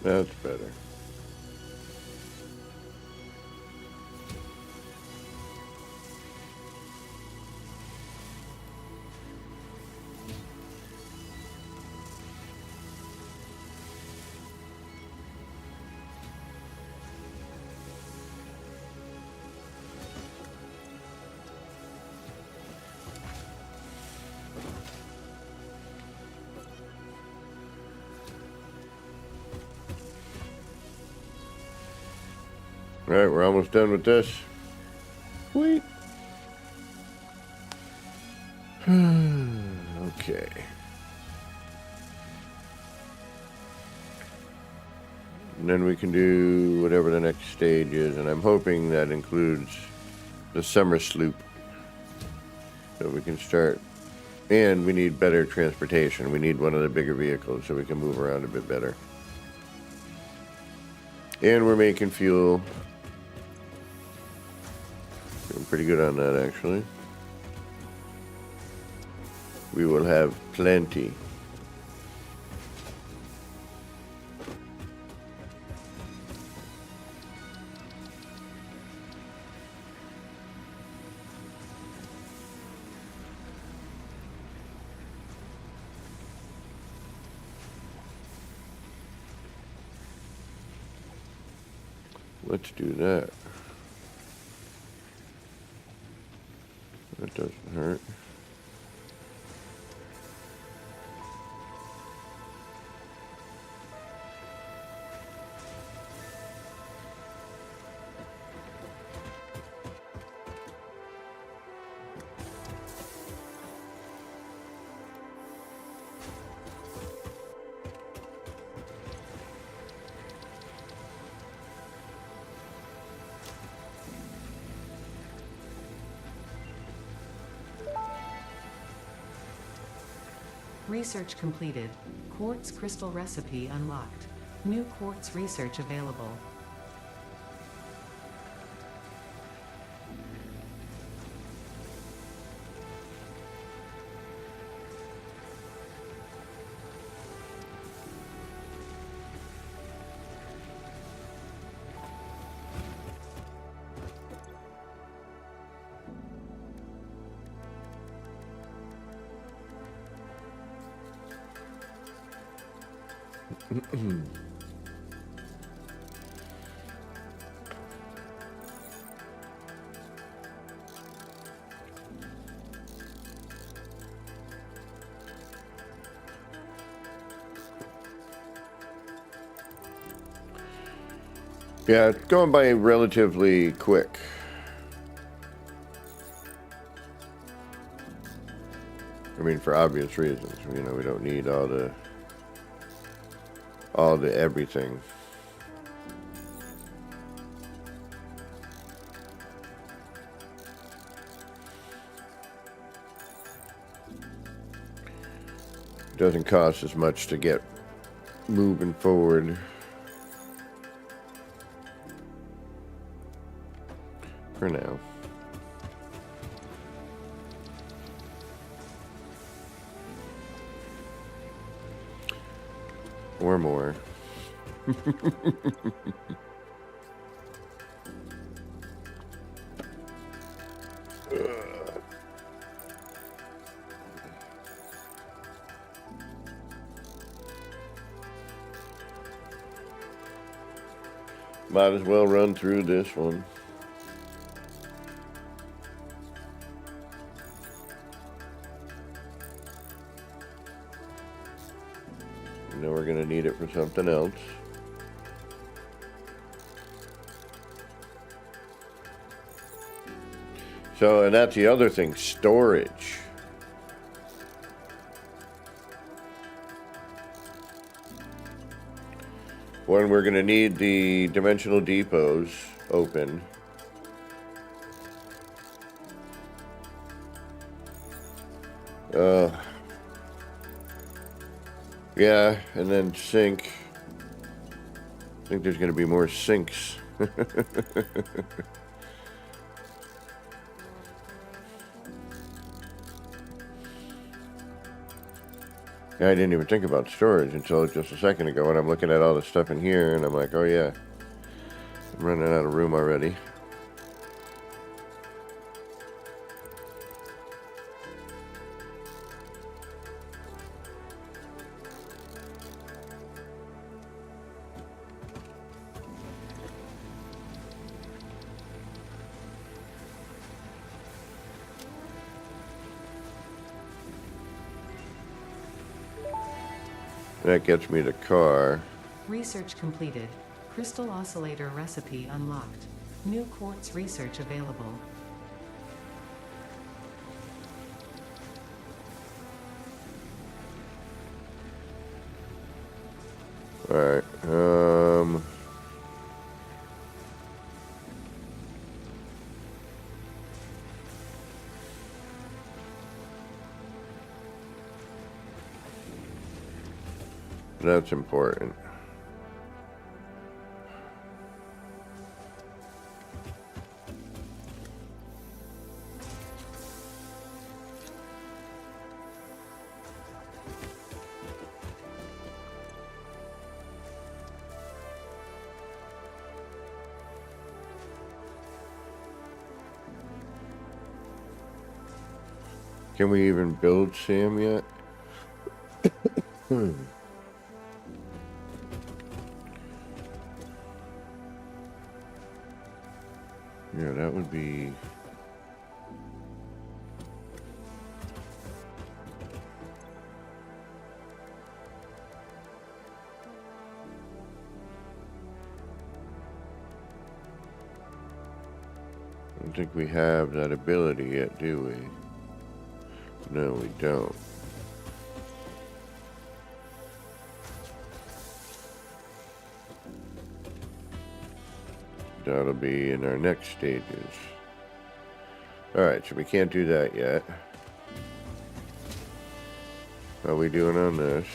That's better. Alright, we're almost done with this. Sweet. Okay. And then we can do whatever the next stage is, and I'm hoping that includes the summer sloop. So we can start. And we need better transportation. We need one of the bigger vehicles so we can move around a bit better. And we're making fuel. Doing pretty good on that, actually. We will have plenty. Let's do that. That doesn't hurt. Research completed. Quartz crystal recipe unlocked. New quartz research available. Yeah, it's going by relatively quick. I mean, for obvious reasons. You know, we don't need all the everything. It doesn't cost as much to get moving forward. For now. Or more. Might as well run through this one. You know we're going to need it for something else. So, and that's the other thing, storage. One, we're going to need the dimensional depots open. Yeah, and then sink. I think there's going to be more sinks. I didn't even think about storage until just a second ago, and I'm looking at all the stuff in here, and I'm like, oh yeah, I'm running out of room already. That gets me the car. Research completed. Crystal oscillator recipe unlocked. New quartz research available. Alright, That's important. Can we even build Sam yet? Yeah, that would be... I don't think we have that ability yet, do we? No, we don't. That'll be in our next stages. Alright, so we can't do that yet. How are we doing on this?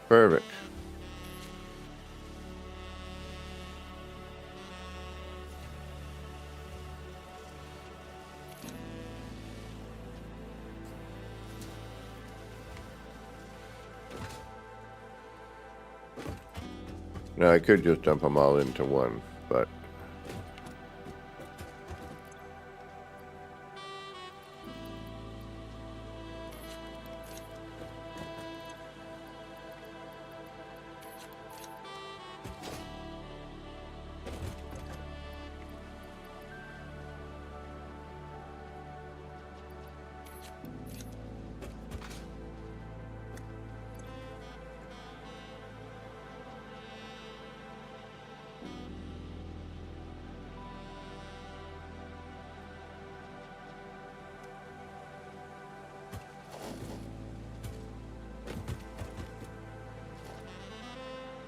Perfect. Now I could just dump them all into one, but...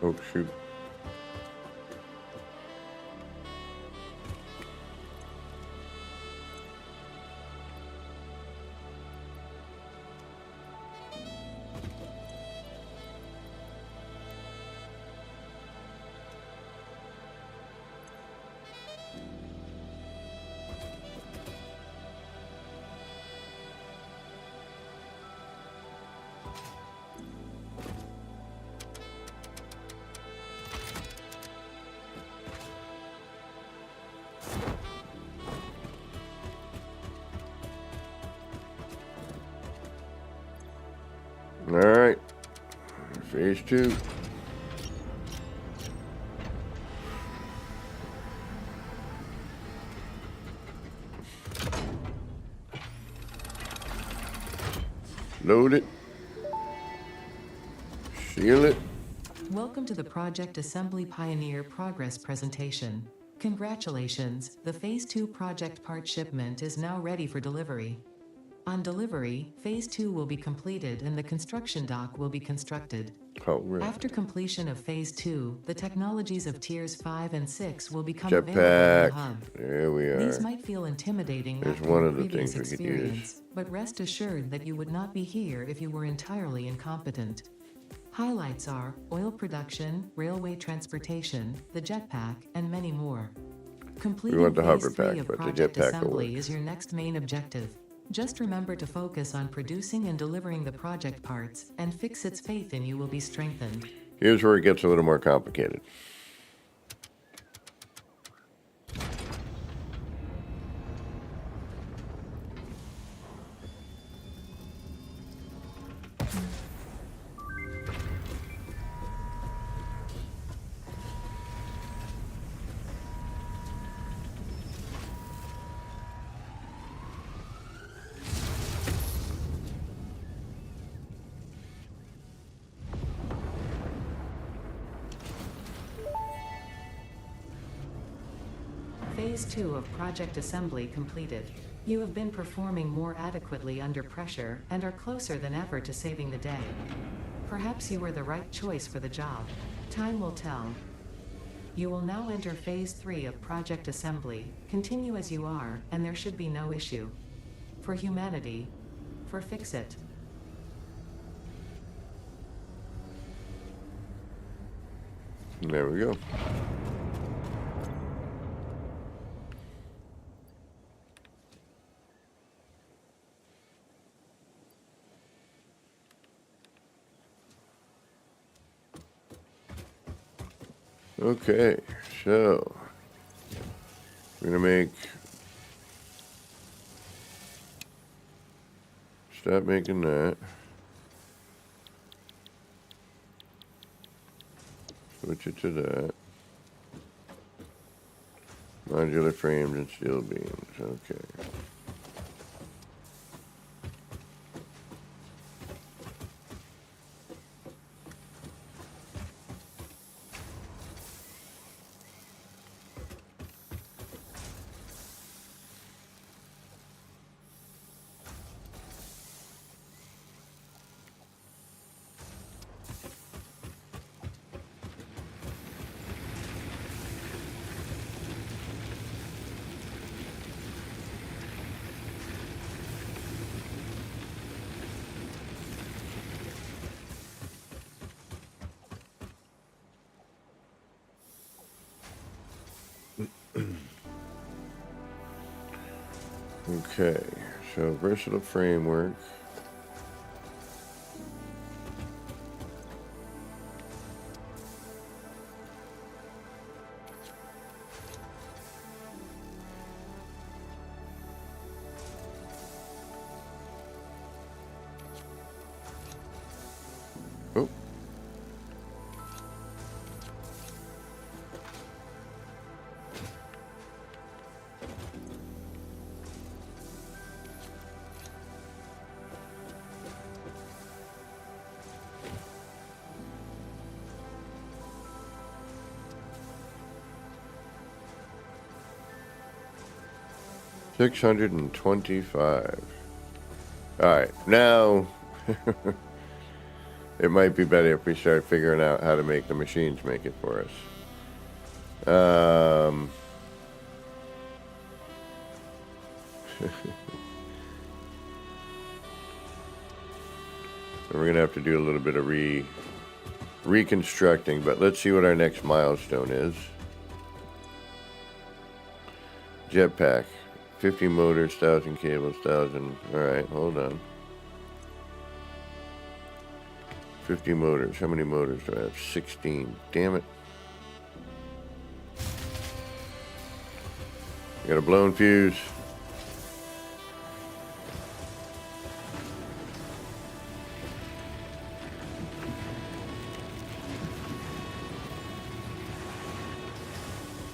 Oh, shoot. Alright. Phase 2. Load it. Seal it. Welcome to the Project Assembly Pioneer Progress presentation. Congratulations, the Phase 2 project part shipment is now ready for delivery. On delivery, Phase 2 will be completed and the construction dock will be constructed. Oh, right. After completion of Phase 2, the technologies of Tiers 5 and 6 will become Jetpack. available in the hub. There we are. These might feel intimidating There's after one your of the previous things we could experience, use. but rest assured that you would not be here if you were entirely incompetent. Highlights are oil production, railway transportation, the jetpack, and many more. Completing want the Phase hover 3 pack, of but the Project jetpack will Assembly work. is your next main objective. Just remember to focus on producing and delivering the project parts, and Fixit's faith in you will be strengthened. Here's where it gets a little more complicated. Phase 2 of Project Assembly completed. You have been performing more adequately under pressure and are closer than ever to saving the day. Perhaps you were the right choice for the job. Time will tell. You will now enter Phase 3 of Project Assembly. Continue as you are, and there should be no issue. For humanity. For Fixit. There we go. Okay, so we're gonna stop making that. Switch it to that. Modular frames and steel beams. Okay. Okay, so versatile framework. Oh. $625. Alright, now it might be better if we start figuring out how to make the machines make it for us. We're going to have to do a little bit of reconstructing, but let's see what our next milestone is. Jetpack. 50 motors, 1,000 cables, 1,000. Alright, hold on. 50 motors. How many motors do I have? 16. Damn it. I got a blown fuse.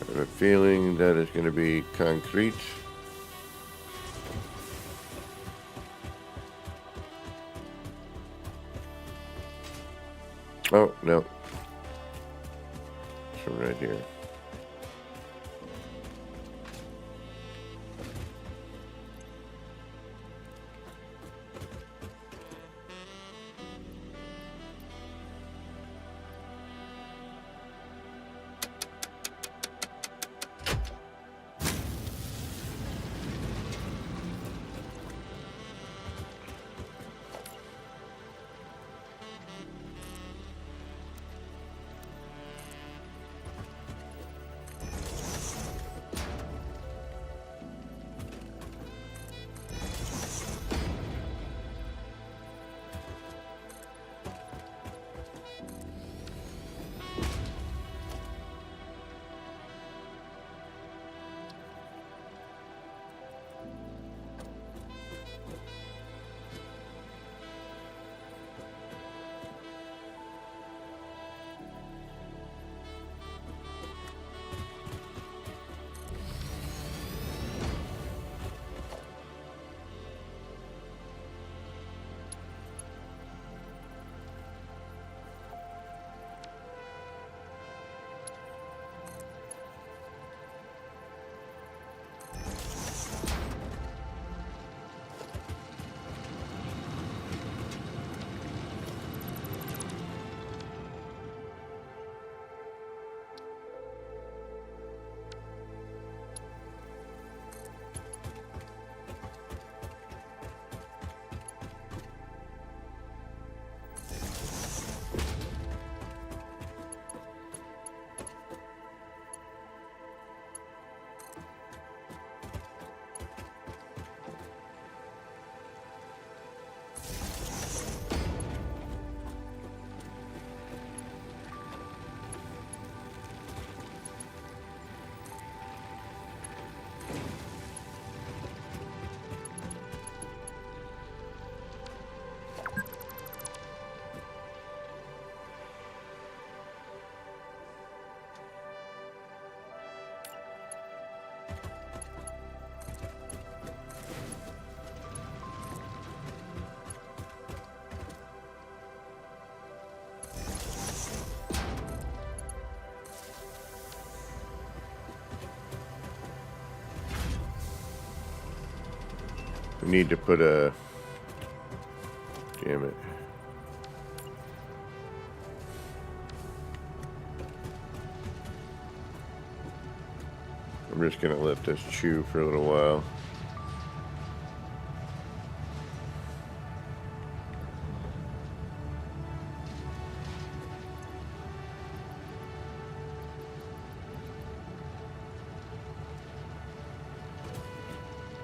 I have a feeling that it's going to be concrete. Oh, no. This one right here. need to put a... Damn it. I'm just gonna let this chew for a little while.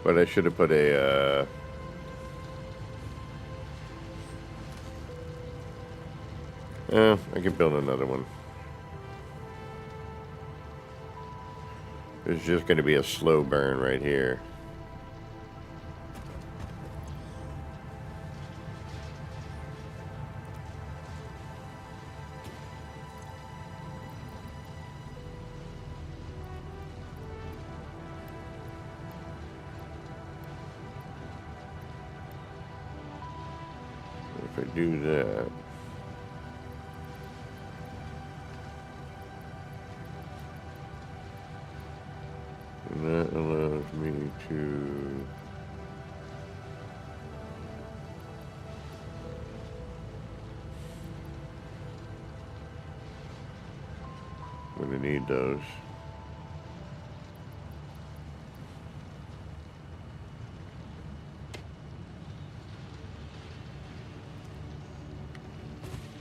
But I should have put a, I could build another one. It's just going to be a slow burn right here. If I do that, that allows me to I'm going to need those.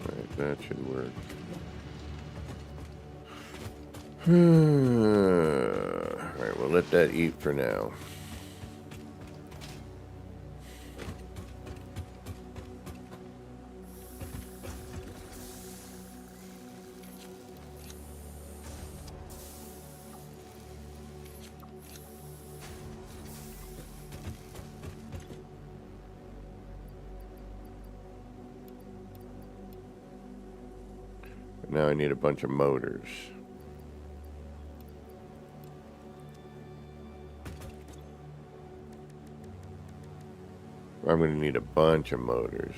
Right, that should work. Alright, we'll let that eat for now. Now I need a bunch of motors. I'm going to need a bunch of motors.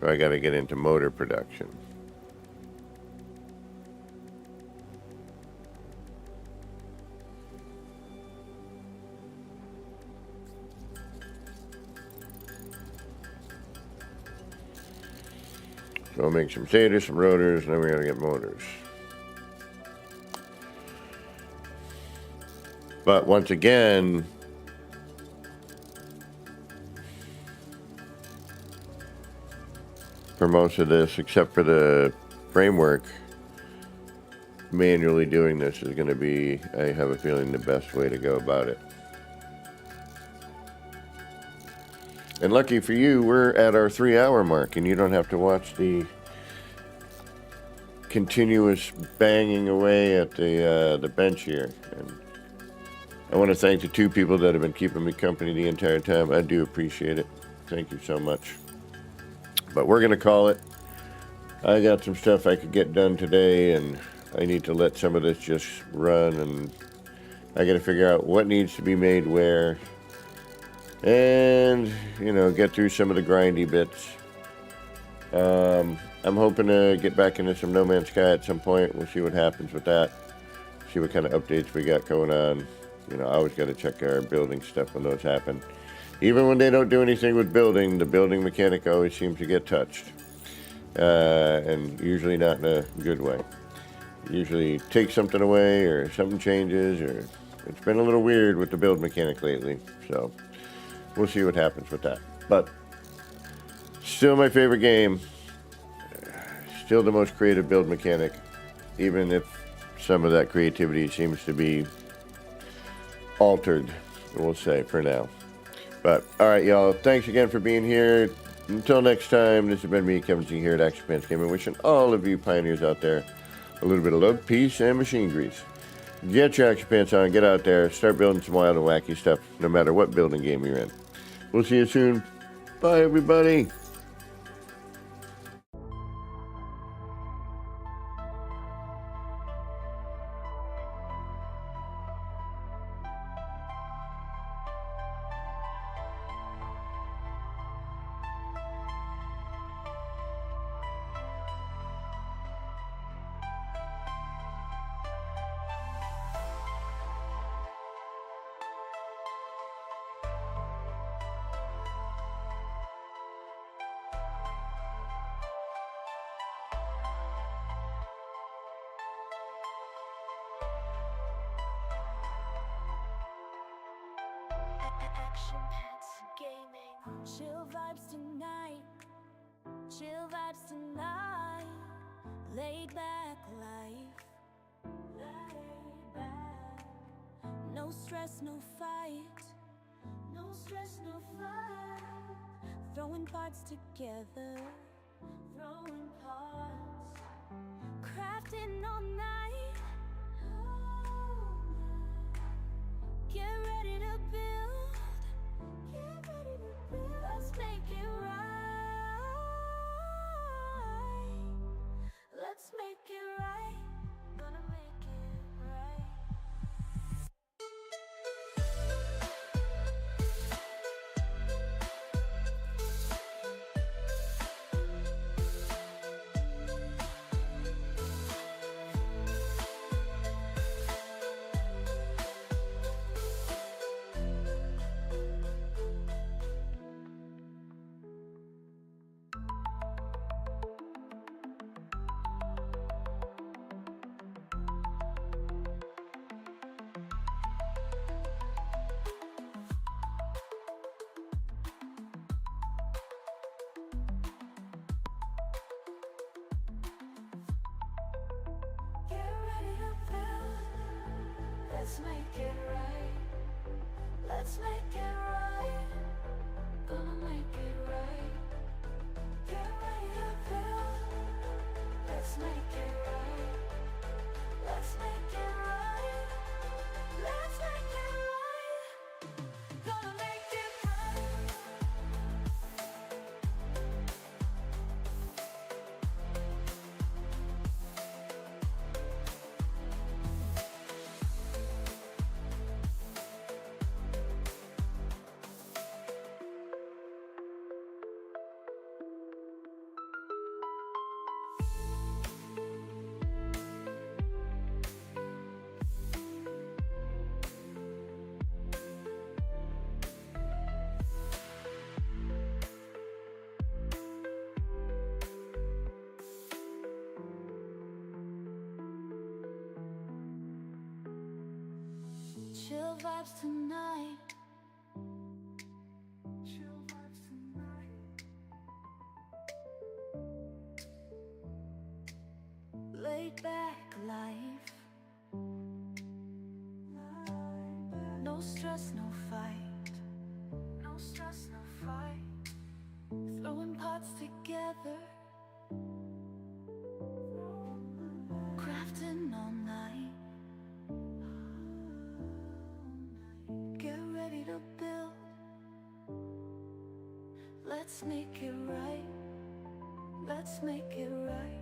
So I got to get into motor production. So I'll make some stators, some rotors, and then we got to get motors. But once again, for most of this, except for the framework, manually doing this is going to be, I have a feeling, the best way to go about it. And lucky for you, we're at our 3-hour mark, and you don't have to watch the continuous banging away at the bench here. And I want to thank the 2 people that have been keeping me company the entire time. I do appreciate it. Thank you so much. But we're going to call it. I got some stuff I could get done today, and I need to let some of this just run, and I got to figure out what needs to be made where, and, you know, get through some of the grindy bits. I'm hoping to get back into some No Man's Sky at some point. We'll see what happens with that. See what kind of updates we got going on. You know, I always got to check our building stuff when those happen. Even when they don't do anything with building, the building mechanic always seems to get touched. And usually not in a good way. Usually take something away or something changes, or it's been a little weird with the build mechanic lately. So we'll see what happens with that. But still my favorite game. Still the most creative build mechanic, even if some of that creativity seems to be altered, we'll say, for now. But, alright, y'all, thanks again for being here. Until next time, this has been me, Kevin G, here at Action Pants Gaming, wishing all of you pioneers out there a little bit of love, peace, and machine grease. Get your action pants on, get out there, start building some wild and wacky stuff, no matter what building game you're in. We'll see you soon. Bye, everybody. pets, gaming. Chill vibes tonight. Chill vibes tonight. Laid back life. Laid back. No stress, no fight. No stress, no fight. Throwing parts together. Throwing parts. Crafting all night. Get ready to build. Get ready to build. Let's make it right. Let's make it right. Gonna make it right. Get ready to build. Let's make it right. Let's make it right. Gonna make it right. Get ready to build. Let's make it right. Let's make it right. Let's make it right. Gonna make it right. Chill vibes tonight. Chill vibes tonight. Laid back life. No stress, no fight. No stress, no fight. Throwing parts together. Crafting all night. Get ready to build. Let's make it right. Let's make it right.